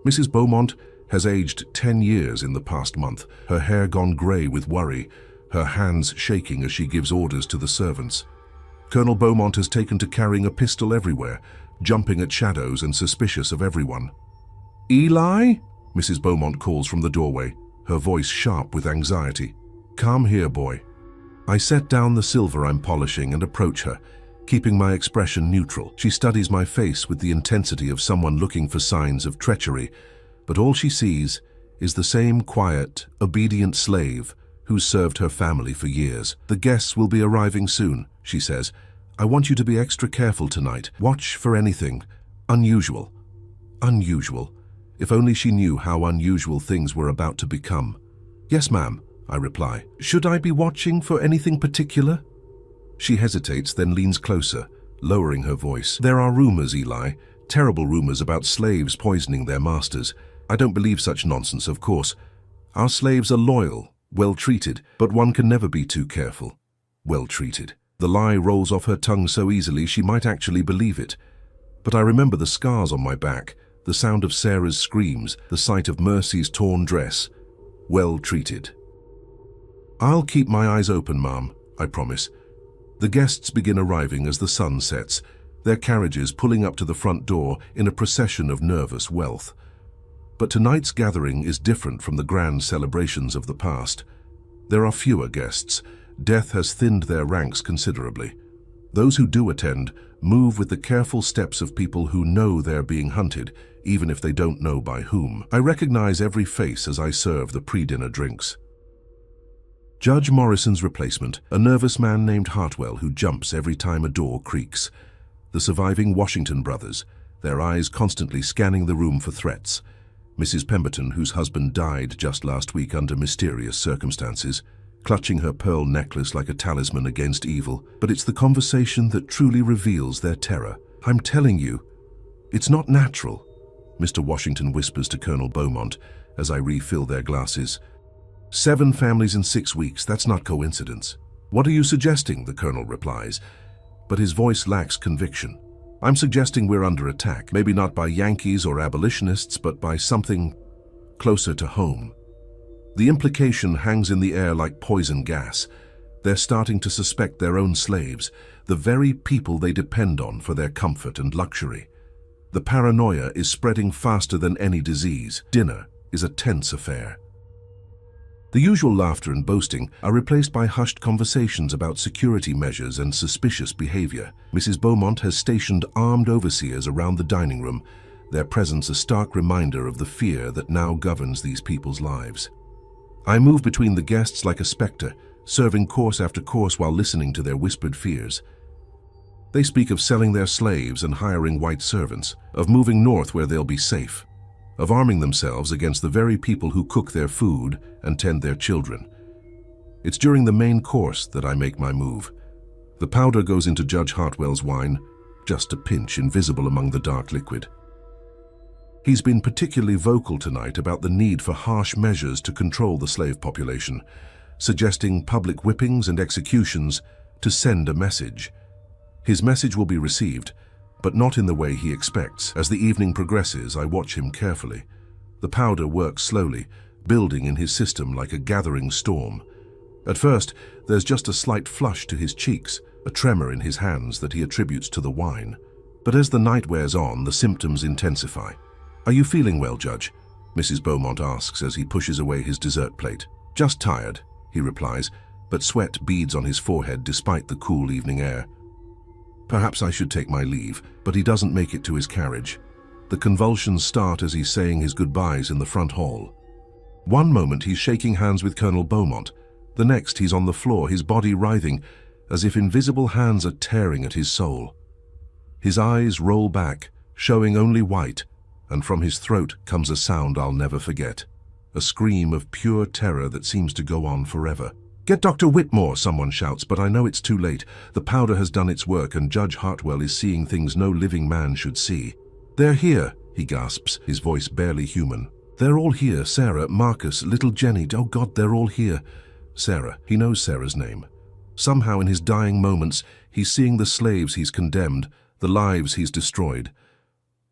Mrs. Beaumont has aged 10 years in the past month, her hair gone grey with worry, her hands shaking as she gives orders to the servants. Colonel Beaumont has taken to carrying a pistol everywhere, jumping at shadows and suspicious of everyone. "Eli?" Mrs. Beaumont calls from the doorway, her voice sharp with anxiety. "Come here, boy." I set down the silver I'm polishing and approach her, keeping my expression neutral. She studies my face with the intensity of someone looking for signs of treachery, but all she sees is the same quiet, obedient slave who's served her family for years. "The guests will be arriving soon," she says. "I want you to be extra careful tonight. Watch for anything unusual." Unusual. If only she knew how unusual things were about to become. "Yes, ma'am," I reply. "Should I be watching for anything particular?" She hesitates, then leans closer, lowering her voice. "There are rumors, Eli, terrible rumors about slaves poisoning their masters. I don't believe such nonsense, of course. Our slaves are loyal, well-treated, but one can never be too careful. Well-treated." The lie rolls off her tongue so easily she might actually believe it. But I remember the scars on my back, the sound of Sarah's screams, the sight of Mercy's torn dress. Well-treated. "I'll keep my eyes open, ma'am, I promise. The guests begin arriving as the sun sets, their carriages pulling up to the front door in a procession of nervous wealth. But tonight's gathering is different from the grand celebrations of the past. There are fewer guests. Death has thinned their ranks considerably. Those who do attend move with the careful steps of people who know they're being hunted, even if they don't know by whom. I recognize every face as I serve the pre-dinner drinks. Judge Morrison's replacement, a nervous man named Hartwell who jumps every time a door creaks. The surviving Washington brothers, their eyes constantly scanning the room for threats. Mrs. Pemberton, whose husband died just last week under mysterious circumstances, clutching her pearl necklace like a talisman against evil. But it's the conversation that truly reveals their terror. "I'm telling you, it's not natural," Mr. Washington whispers to Colonel Beaumont as I refill their glasses. 7 families in 6 weeks, that's not coincidence. "What are you suggesting?" the Colonel replies, but his voice lacks conviction. "I'm suggesting we're under attack, maybe not by Yankees or abolitionists, but by something closer to home." The implication hangs in the air like poison gas. They're starting to suspect their own slaves, the very people they depend on for their comfort and luxury. The paranoia is spreading faster than any disease. Dinner is a tense affair. The usual laughter and boasting are replaced by hushed conversations about security measures and suspicious behavior. Mrs. Beaumont has stationed armed overseers around the dining room, their presence a stark reminder of the fear that now governs these people's lives. I move between the guests like a specter, serving course after course while listening to their whispered fears. They speak of selling their slaves and hiring white servants, of moving north where they'll be safe, of arming themselves against the very people who cook their food and tend their children. It's during the main course that I make my move. The powder goes into Judge Hartwell's wine, just a pinch invisible among the dark liquid. He's been particularly vocal tonight about the need for harsh measures to control the slave population, suggesting public whippings and executions to send a message. His message will be received, but not in the way he expects. As the evening progresses, I watch him carefully. The powder works slowly, building in his system like a gathering storm. At first, there's just a slight flush to his cheeks, a tremor in his hands that he attributes to the wine. But as the night wears on, the symptoms intensify. "Are you feeling well, Judge?" Mrs. Beaumont asks as he pushes away his dessert plate. "Just tired," he replies, but sweat beads on his forehead despite the cool evening air. Perhaps I should take my leave, but he doesn't make it to his carriage. The convulsions start as he's saying his goodbyes in the front hall. One moment he's shaking hands with Colonel Beaumont. The next he's on the floor, his body writhing, as if invisible hands are tearing at his soul. His eyes roll back, showing only white, and from his throat comes a sound I'll never forget. A scream of pure terror that seems to go on forever. "Get Dr. Whitmore," someone shouts, but I know it's too late. The powder has done its work and Judge Hartwell is seeing things no living man should see. "They're here," he gasps, his voice barely human. "They're all here, Sarah, Marcus, little Jenny, oh God, they're all here." Sarah, he knows Sarah's name. Somehow in his dying moments, he's seeing the slaves he's condemned, the lives he's destroyed.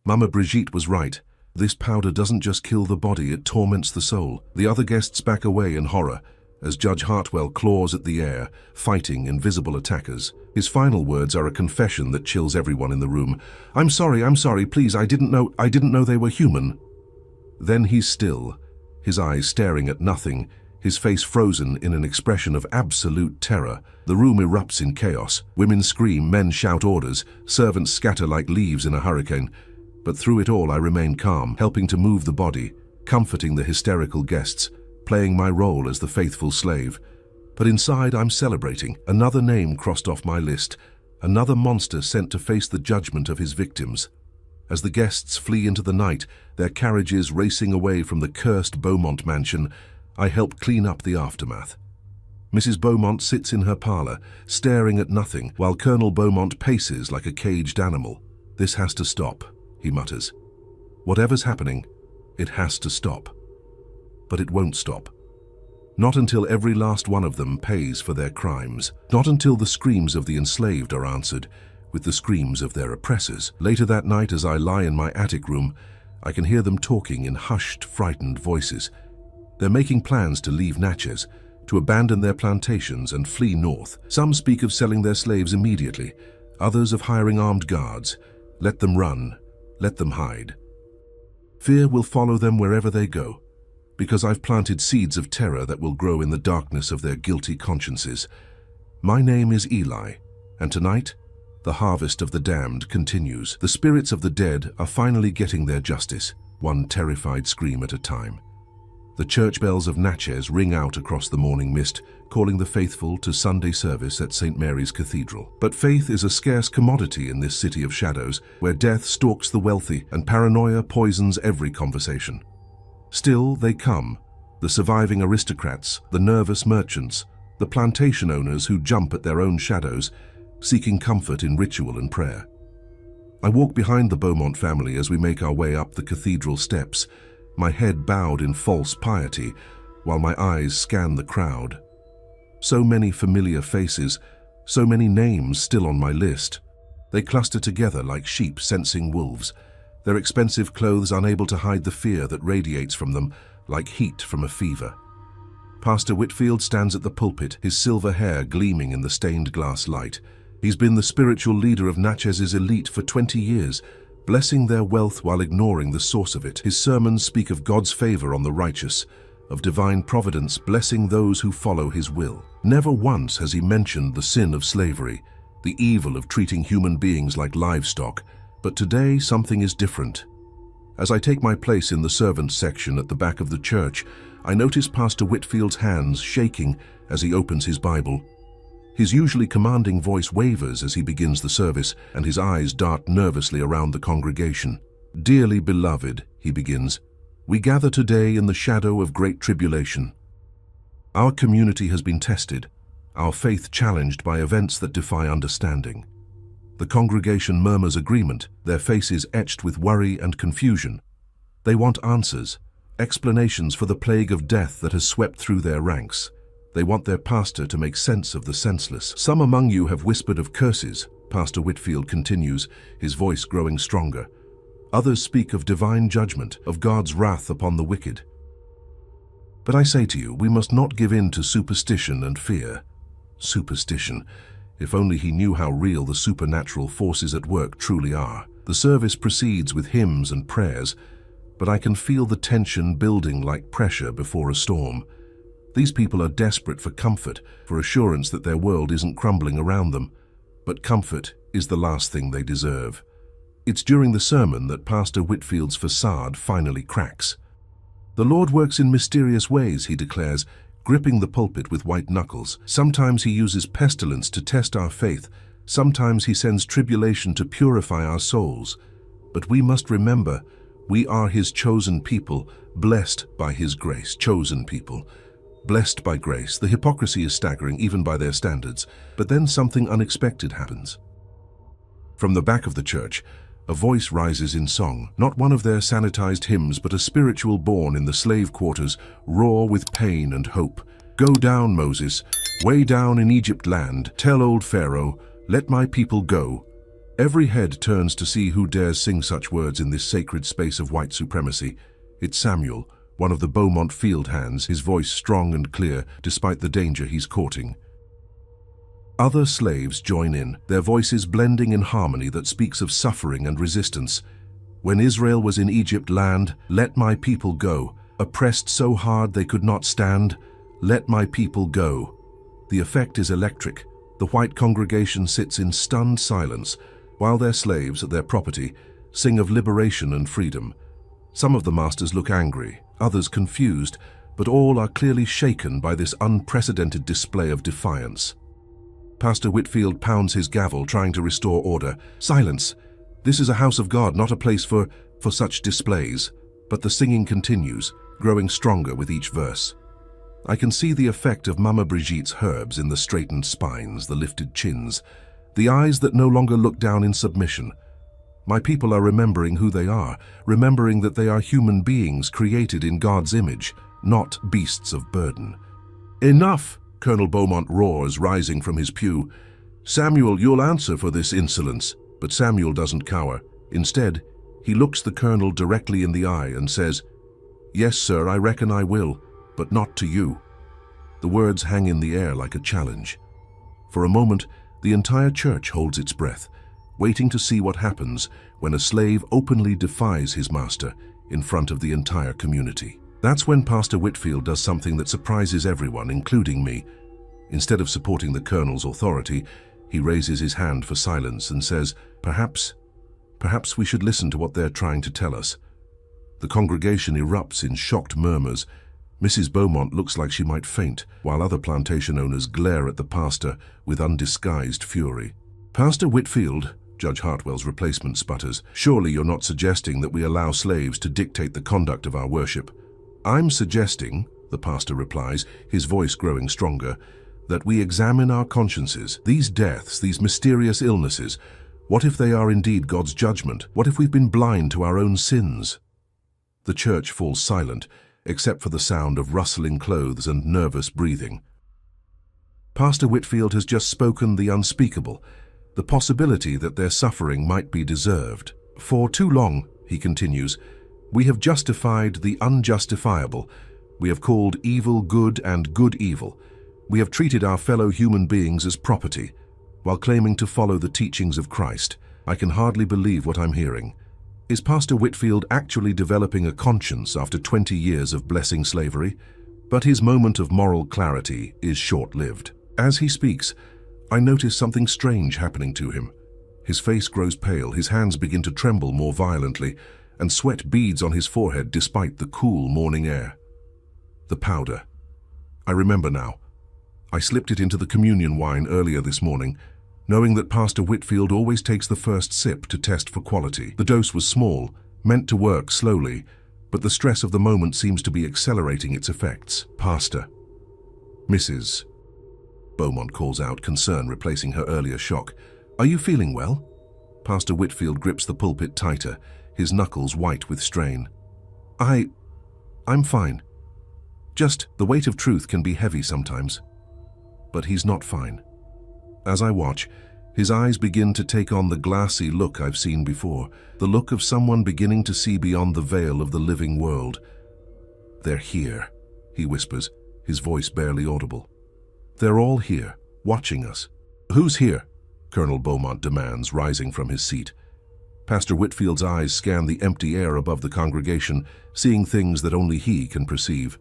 Mama Brigitte was right. This powder doesn't just kill the body, it torments the soul. The other guests back away in horror, as Judge Hartwell claws at the air, fighting invisible attackers. His final words are a confession that chills everyone in the room. I'm sorry, please, I didn't know they were human." Then he's still, his eyes staring at nothing, his face frozen in an expression of absolute terror. The room erupts in chaos. Women scream, men shout orders, servants scatter like leaves in a hurricane. But through it all I remain calm, helping to move the body, comforting the hysterical guests, playing my role as the faithful slave. But inside I'm celebrating. Another name crossed off my list, another monster sent to face the judgment of his victims. As the guests flee into the night, their carriages racing away from the cursed Beaumont mansion, I help clean up the aftermath. Mrs. Beaumont sits in her parlor, staring at nothing, while Colonel Beaumont paces like a caged animal. "This has to stop," he mutters. "Whatever's happening, it has to stop." But it won't stop. Not until every last one of them pays for their crimes. Not until the screams of the enslaved are answered with the screams of their oppressors. Later that night, as I lie in my attic room, I can hear them talking in hushed, frightened voices. They're making plans to leave Natchez, to abandon their plantations and flee north. Some speak of selling their slaves immediately, others of hiring armed guards. Let them run, let them hide. Fear will follow them wherever they go, because I've planted seeds of terror that will grow in the darkness of their guilty consciences. My name is Eli, and tonight, the harvest of the damned continues. The spirits of the dead are finally getting their justice, one terrified scream at a time. The church bells of Natchez ring out across the morning mist, calling the faithful to Sunday service at St. Mary's Cathedral. But faith is a scarce commodity in this city of shadows, where death stalks the wealthy and paranoia poisons every conversation. Still, they come, the surviving aristocrats, the nervous merchants, the plantation owners who jump at their own shadows, seeking comfort in ritual and prayer. I walk behind the Beaumont family as we make our way up the cathedral steps, my head bowed in false piety, while my eyes scan the crowd. So many familiar faces, so many names still on my list. They cluster together like sheep sensing wolves, their expensive clothes unable to hide the fear that radiates from them like heat from a fever. Pastor Whitfield stands at the pulpit, his silver hair gleaming in the stained glass light. He's been the spiritual leader of Natchez's elite for 20 years, blessing their wealth while ignoring the source of it. His sermons speak of God's favor on the righteous, of divine providence blessing those who follow his will. Never once has he mentioned the sin of slavery, the evil of treating human beings like livestock, but today something is different. As I take my place in the servants section at the back of the church, I notice Pastor Whitfield's hands shaking as he opens his Bible. His usually commanding voice wavers as he begins the service, and his eyes dart nervously around the congregation. "Dearly beloved," he begins, "we gather today in the shadow of great tribulation. Our community has been tested, our faith challenged by events that defy understanding." The congregation murmurs agreement, their faces etched with worry and confusion. They want answers, explanations for the plague of death that has swept through their ranks. They want their pastor to make sense of the senseless. "Some among you have whispered of curses," Pastor Whitfield continues, his voice growing stronger. "Others speak of divine judgment, of God's wrath upon the wicked. But I say to you, we must not give in to superstition and fear." Superstition. If only he knew how real the supernatural forces at work truly are. The service proceeds with hymns and prayers, but I can feel the tension building like pressure before a storm. These people are desperate for comfort, for assurance that their world isn't crumbling around them. But comfort is the last thing they deserve. It's during the sermon that Pastor Whitfield's facade finally cracks. "The Lord works in mysterious ways," he declares, gripping the pulpit with white knuckles. "Sometimes he uses pestilence to test our faith. Sometimes he sends tribulation to purify our souls. But we must remember, we are his chosen people, blessed by his grace." Chosen people. Blessed by grace. The hypocrisy is staggering, even by their standards. But then something unexpected happens. From the back of the church, a voice rises in song, not one of their sanitized hymns, but a spiritual born in the slave quarters, raw with pain and hope. "Go down, Moses, way down in Egypt land. Tell old Pharaoh, let my people go." Every head turns to see who dares sing such words in this sacred space of white supremacy. It's Samuel, one of the Beaumont field hands, his voice strong and clear despite the danger he's courting. Other slaves join in, their voices blending in harmony that speaks of suffering and resistance. "When Israel was in Egypt land, let my people go. Oppressed so hard they could not stand, let my people go." The effect is electric. The white congregation sits in stunned silence, while their slaves, their property, sing of liberation and freedom. Some of the masters look angry, others confused, but all are clearly shaken by this unprecedented display of defiance. Pastor Whitfield pounds his gavel, trying to restore order. "Silence! This is a house of God, not a place for such displays." But the singing continues, growing stronger with each verse. I can see the effect of Mama Brigitte's herbs in the straightened spines, the lifted chins, the eyes that no longer look down in submission. My people are remembering who they are, remembering that they are human beings created in God's image, not beasts of burden. "Enough!" Colonel Beaumont roars, rising from his pew. "Samuel, you'll answer for this insolence." But Samuel doesn't cower. Instead, he looks the colonel directly in the eye and says, "Yes, sir, I reckon I will, but not to you." The words hang in the air like a challenge. For a moment, the entire church holds its breath, waiting to see what happens when a slave openly defies his master in front of the entire community. That's when Pastor Whitfield does something that surprises everyone, including me. Instead of supporting the colonel's authority, he raises his hand for silence and says, Perhaps we should listen to what they're trying to tell us." The congregation erupts in shocked murmurs. Mrs. Beaumont looks like she might faint, while other plantation owners glare at the pastor with undisguised fury. "Pastor Whitfield," Judge Hartwell's replacement sputters, "surely you're not suggesting that we allow slaves to dictate the conduct of our worship." "I'm suggesting," the pastor replies, his voice growing stronger, "that we examine our consciences. These deaths, these mysterious illnesses, what if they are indeed God's judgment? What if we've been blind to our own sins?" The church falls silent, except for the sound of rustling clothes and nervous breathing. Pastor Whitfield has just spoken the unspeakable, the possibility that their suffering might be deserved. "For too long," he continues, "we have justified the unjustifiable. We have called evil good and good evil. We have treated our fellow human beings as property, while claiming to follow the teachings of Christ. I can hardly believe what I'm hearing. Is Pastor Whitfield actually developing a conscience after 20 years of blessing slavery? But his moment of moral clarity is short-lived. As he speaks, I notice something strange happening to him. His face grows pale, his hands begin to tremble more violently, and sweat beads on his forehead despite the cool morning air. The powder. I remember now. I slipped it into the communion wine earlier this morning, knowing that Pastor Whitfield always takes the first sip to test for quality. The dose was small, meant to work slowly, but the stress of the moment seems to be accelerating its effects. "Pastor." "Mrs." Beaumont calls out, concern replacing her earlier shock. "Are you feeling well?" Pastor Whitfield grips the pulpit tighter, his knuckles white with strain. I'm fine. Just the weight of truth can be heavy sometimes." But he's not fine. As I watch, his eyes begin to take on the glassy look I've seen before, the look of someone beginning to see beyond the veil of the living world. "They're here," he whispers, his voice barely audible. "They're all here, watching us." "Who's here?" Colonel Beaumont demands, rising from his seat. Pastor Whitfield's eyes scan the empty air above the congregation, seeing things that only he can perceive.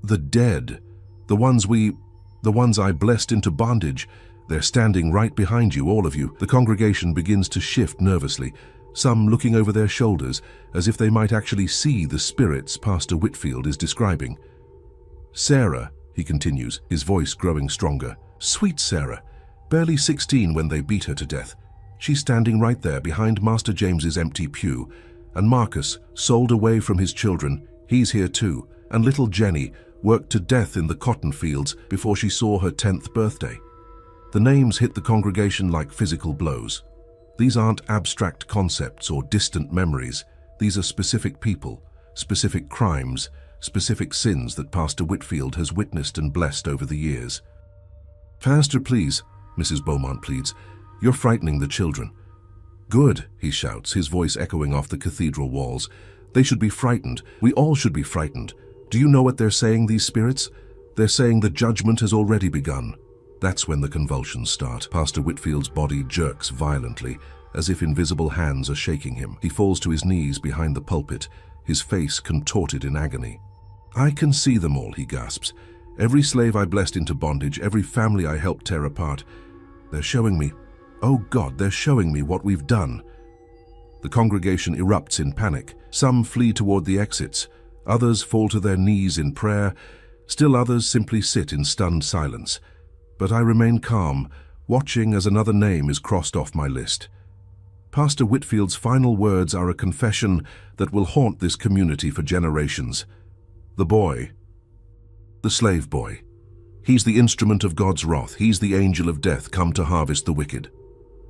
"The dead, the ones I blessed into bondage. They're standing right behind you, all of you." The congregation begins to shift nervously, some looking over their shoulders as if they might actually see the spirits Pastor Whitfield is describing. "Sarah," he continues, his voice growing stronger. "Sweet Sarah, barely 16 when they beat her to death. She's standing right there behind Master James's empty pew. And Marcus, sold away from his children, he's here too. And little Jenny, worked to death in the cotton fields before she saw her 10th birthday." The names hit the congregation like physical blows. These aren't abstract concepts or distant memories. These are specific people, specific crimes, specific sins that Pastor Whitfield has witnessed and blessed over the years. "Pastor, please," Mrs. Beaumont pleads. "You're frightening the children." "Good," he shouts, his voice echoing off the cathedral walls. "They should be frightened. We all should be frightened. Do you know what they're saying, these spirits? They're saying the judgment has already begun." That's when the convulsions start. Pastor Whitfield's body jerks violently, as if invisible hands are shaking him. He falls to his knees behind the pulpit, his face contorted in agony. "I can see them all," he gasps. "Every slave I blessed into bondage, every family I helped tear apart. They're showing me, oh God, they're showing me what we've done." The congregation erupts in panic. Some flee toward the exits. Others fall to their knees in prayer. Still others simply sit in stunned silence. But I remain calm, watching as another name is crossed off my list. Pastor Whitfield's final words are a confession that will haunt this community for generations. The boy. The slave boy. He's the instrument of God's wrath. He's the angel of death come to harvest the wicked.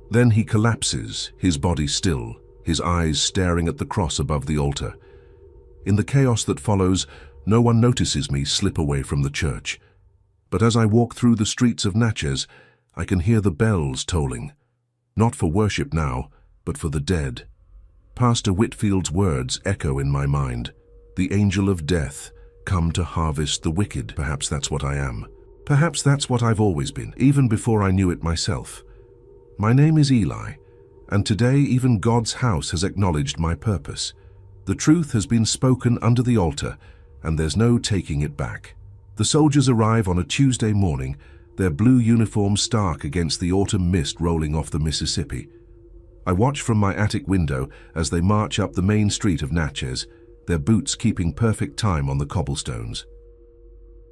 Then he collapses, his body still, his eyes staring at the cross above the altar. In the chaos that follows, no one notices me slip away from the church. But as I walk through the streets of Natchez, I can hear the bells tolling. Not for worship now, but for the dead. Pastor Whitfield's words echo in my mind. The angel of death, come to harvest the wicked. Perhaps that's what I am. Perhaps that's what I've always been, even before I knew it myself. My name is Eli, and today even God's house has acknowledged my purpose. The truth has been spoken under the altar, and there's no taking it back. The soldiers arrive on a Tuesday morning, their blue uniforms stark against the autumn mist rolling off the Mississippi. I watch from my attic window as they march up the main street of Natchez, their boots keeping perfect time on the cobblestones.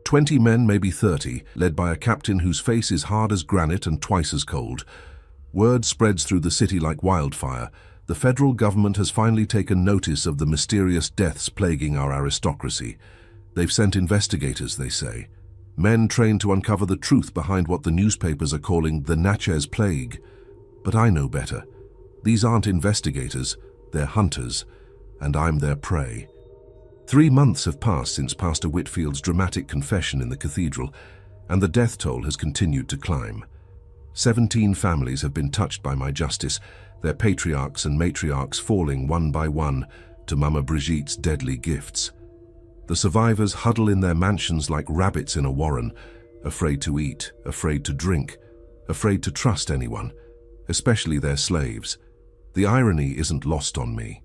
20 men, maybe 30, led by a captain whose face is hard as granite and twice as cold. Word spreads through the city like wildfire. The federal government has finally taken notice of the mysterious deaths plaguing our aristocracy. They've sent investigators, they say. Men trained to uncover the truth behind what the newspapers are calling the Natchez Plague. But I know better. These aren't investigators, they're hunters, and I'm their prey. 3 months have passed since Pastor Whitfield's dramatic confession in the cathedral, and the death toll has continued to climb. 17 families have been touched by my justice, their patriarchs and matriarchs falling one by one to Mama Brigitte's deadly gifts. The survivors huddle in their mansions like rabbits in a warren, afraid to eat, afraid to drink, afraid to trust anyone, especially their slaves. The irony isn't lost on me.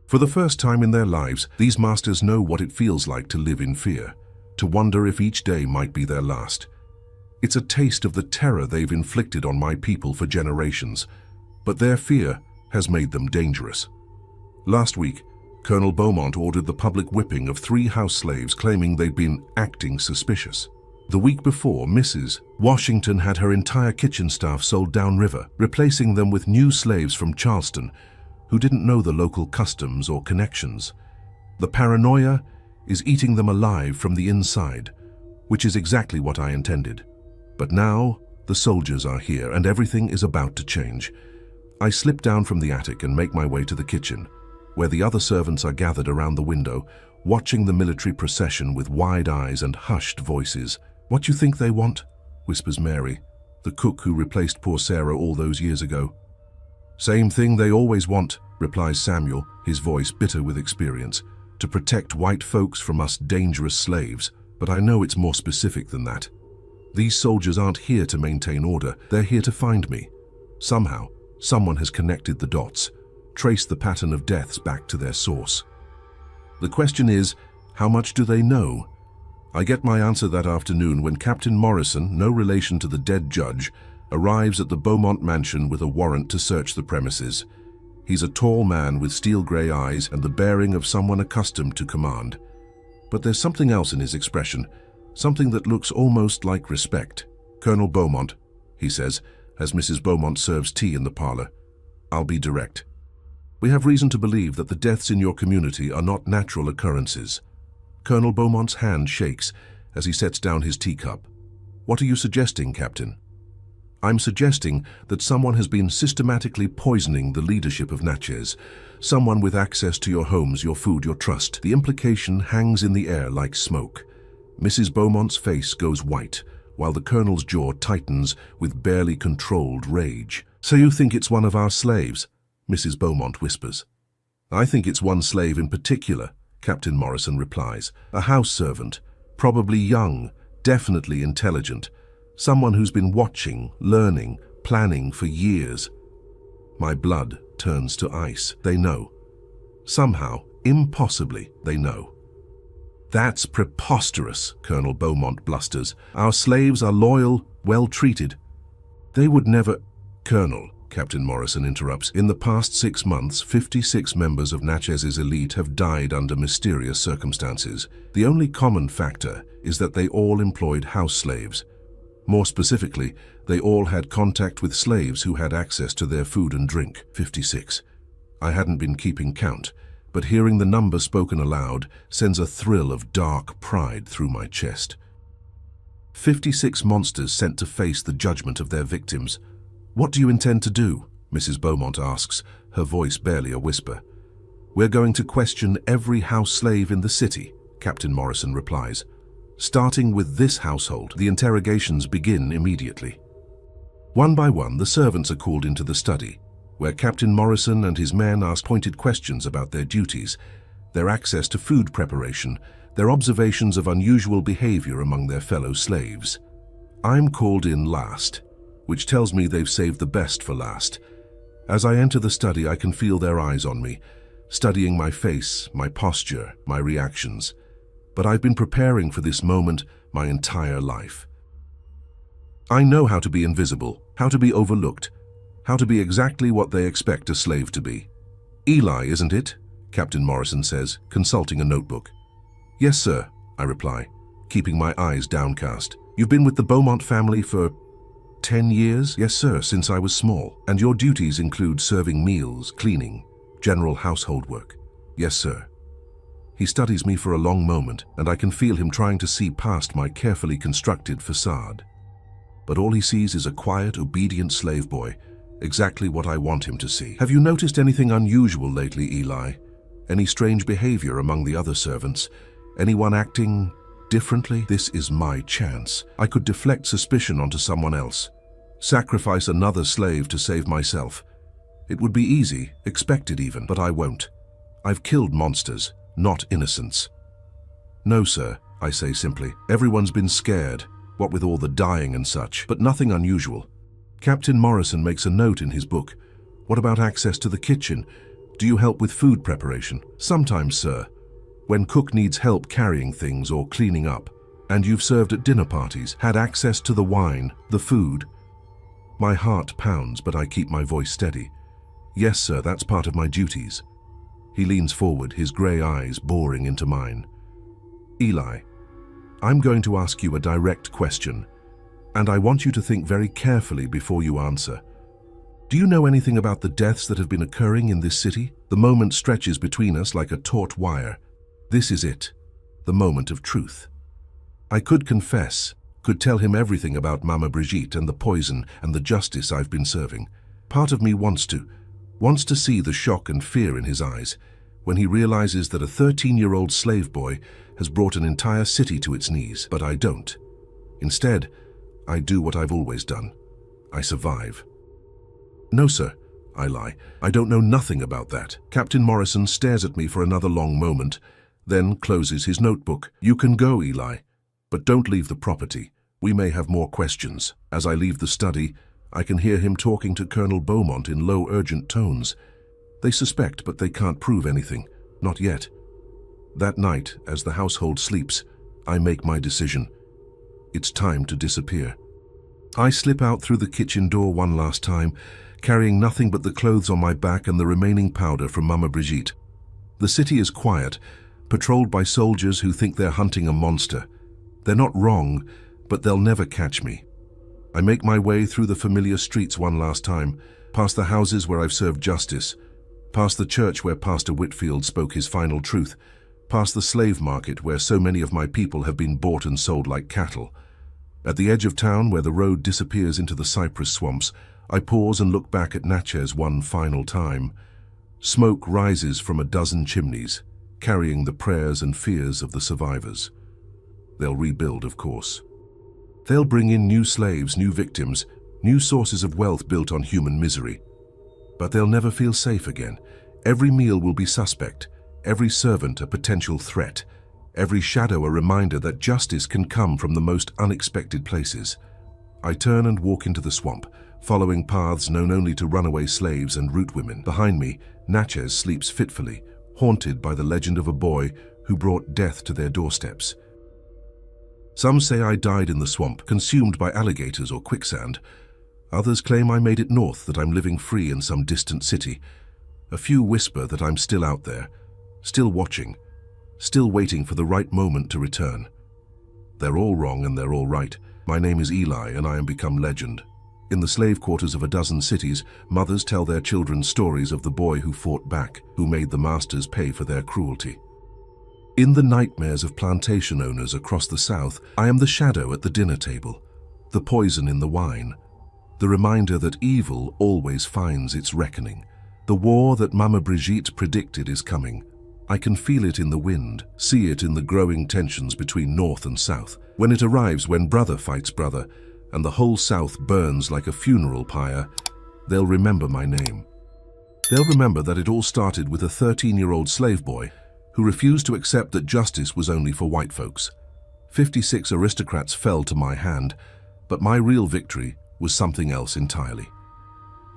For the first time in their lives, these masters know what it feels like to live in fear, to wonder if each day might be their last. It's a taste of the terror they've inflicted on my people for generations, but their fear has made them dangerous. Last week, Colonel Beaumont ordered the public whipping of 3 house slaves claiming they'd been acting suspicious. The week before, Mrs. Washington had her entire kitchen staff sold downriver, replacing them with new slaves from Charleston who didn't know the local customs or connections. The paranoia is eating them alive from the inside, which is exactly what I intended. But now, the soldiers are here and everything is about to change. I slip down from the attic and make my way to the kitchen, where the other servants are gathered around the window, watching the military procession with wide eyes and hushed voices. "What you think they want?" whispers Mary, the cook who replaced poor Sarah all those years ago. "Same thing they always want," replies Samuel, his voice bitter with experience, "to protect white folks from us dangerous slaves. But I know it's more specific than that. These soldiers aren't here to maintain order, they're here to find me. Somehow, someone has connected the dots, traced the pattern of deaths back to their source. The question is, how much do they know? I get my answer that afternoon when Captain Morrison, no relation to the dead judge, arrives at the Beaumont mansion with a warrant to search the premises. He's a tall man with steel-grey eyes and the bearing of someone accustomed to command. But there's something else in his expression, something that looks almost like respect. "Colonel Beaumont," he says, as Mrs. Beaumont serves tea in the parlor. "I'll be direct. We have reason to believe that the deaths in your community are not natural occurrences." Colonel Beaumont's hand shakes as he sets down his teacup. "What are you suggesting, Captain?" "I'm suggesting that someone has been systematically poisoning the leadership of Natchez. Someone with access to your homes, your food, your trust. The implication hangs in the air like smoke." Mrs. Beaumont's face goes white, while the Colonel's jaw tightens with barely controlled rage. "So you think it's one of our slaves?" Mrs. Beaumont whispers. "I think it's one slave in particular," Captain Morrison replies. "A house servant, probably young, definitely intelligent. Someone who's been watching, learning, planning for years." My blood turns to ice. They know. Somehow, impossibly, they know. "That's preposterous," Colonel Beaumont blusters. "Our slaves are loyal, well-treated." "They would never—" "Colonel," Captain Morrison interrupts, "in the past 6 months, 56 members of Natchez's elite have died under mysterious circumstances. The only common factor is that they all employed house slaves. More specifically, they all had contact with slaves who had access to their food and drink. 56. I hadn't been keeping count, but hearing the number spoken aloud sends a thrill of dark pride through my chest. 56 monsters sent to face the judgment of their victims. "What do you intend to do?" Mrs. Beaumont asks, her voice barely a whisper. "We're going to question every house slave in the city," Captain Morrison replies. "Starting with this household, the interrogations begin immediately." One by one, the servants are called into the study, where Captain Morrison and his men ask pointed questions about their duties, their access to food preparation, They're observations of unusual behavior among their fellow slaves. I'm called in last, which tells me they've saved the best for last. As I enter the study, I can feel their eyes on me, studying my face, my posture, my reactions. But I've been preparing for this moment my entire life. I know how to be invisible, how to be overlooked, how to be exactly what they expect a slave to be. "Eli, isn't it?" Captain Morrison says, consulting a notebook. "Yes, sir," I reply, keeping my eyes downcast. "You've been with the Beaumont family for 10 years?" "Yes, sir, since I was small." "And your duties include serving meals, cleaning, general household work?" "Yes, sir." He studies me for a long moment, and I can feel him trying to see past my carefully constructed facade. But all he sees is a quiet, obedient slave boy, exactly what I want him to see. "Have you noticed anything unusual lately, Eli? Any strange behavior among the other servants? Anyone acting differently?" This is my chance. I could deflect suspicion onto someone else, sacrifice another slave to save myself. It would be easy, expected even, but I won't. I've killed monsters, not innocents. "No, sir," I say simply. "Everyone's been scared, what with all the dying and such, but nothing unusual." Captain Morrison makes a note in his book. "What about access to the kitchen? Do you help with food preparation?" "Sometimes, sir, when cook needs help carrying things or cleaning up." "And you've served at dinner parties, had access to the wine, the food?" My heart pounds, but I keep my voice steady. "Yes, sir, that's part of my duties." He leans forward, his grey eyes boring into mine. "Eli, I'm going to ask you a direct question, and I want you to think very carefully before you answer. Do you know anything about the deaths that have been occurring in this city? The moment stretches between us like a taut wire. This is it, the moment of truth. I could confess, could tell him everything about Mama Brigitte and the poison and the justice I've been serving. Part of me wants to see the shock and fear in his eyes when he realizes that a 13-year-old slave boy has brought an entire city to its knees, but I don't. Instead, I do what I've always done. I survive. "No, sir," I lie. "I don't know nothing about that." Captain Morrison stares at me for another long moment, then closes his notebook. "You can go, Eli, but don't leave the property. We may have more questions." As I leave the study, I can hear him talking to Colonel Beaumont in low, urgent tones. They suspect, but they can't prove anything. Not yet. That night, as the household sleeps, I make my decision. It's time to disappear. I slip out through the kitchen door one last time, carrying nothing but the clothes on my back and the remaining powder from Mama Brigitte. The city is quiet, patrolled by soldiers who think they're hunting a monster. They're not wrong, but they'll never catch me. I make my way through the familiar streets one last time, past the houses where I've served justice, past the church where Pastor Whitfield spoke his final truth, past the slave market where so many of my people have been bought and sold like cattle. At the edge of town where the road disappears into the cypress swamps, I pause and look back at Natchez one final time. Smoke rises from a dozen chimneys, carrying the prayers and fears of the survivors. They'll rebuild, of course. They'll bring in new slaves, new victims, new sources of wealth built on human misery. But they'll never feel safe again. Every meal will be suspect, every servant a potential threat, every shadow a reminder that justice can come from the most unexpected places. I turn and walk into the swamp, following paths known only to runaway slaves and root women. Behind me, Natchez sleeps fitfully, haunted by the legend of a boy who brought death to their doorsteps. Some say I died in the swamp, consumed by alligators or quicksand. Others claim I made it north, that I'm living free in some distant city. A few whisper that I'm still out there, still watching, still waiting for the right moment to return. They're all wrong and they're all right. My name is Eli and I am become legend. In the slave quarters of a dozen cities, mothers tell their children stories of the boy who fought back, who made the masters pay for their cruelty. In the nightmares of plantation owners across the South, I am the shadow at the dinner table, the poison in the wine, the reminder that evil always finds its reckoning. The war that Mama Brigitte predicted is coming. I can feel it in the wind, see it in the growing tensions between North and South. When it arrives, when brother fights brother, and the whole South burns like a funeral pyre, they'll remember my name. They'll remember that it all started with a 13-year-old slave boy who who refused to accept that justice was only for white folks. 56 aristocrats fell to my hand, but my real victory was something else entirely.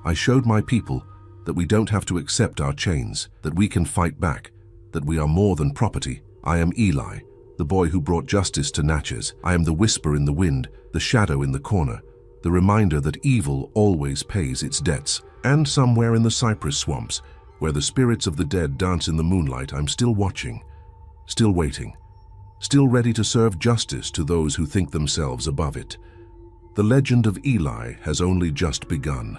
I showed my people that we don't have to accept our chains, that we can fight back, that we are more than property. I am Eli, the boy who brought justice to Natchez. I am the whisper in the wind, the shadow in the corner, the reminder that evil always pays its debts. And somewhere in the cypress swamps, where the spirits of the dead dance in the moonlight, I'm still watching, still waiting, still ready to serve justice to those who think themselves above it. The legend of Eli has only just begun.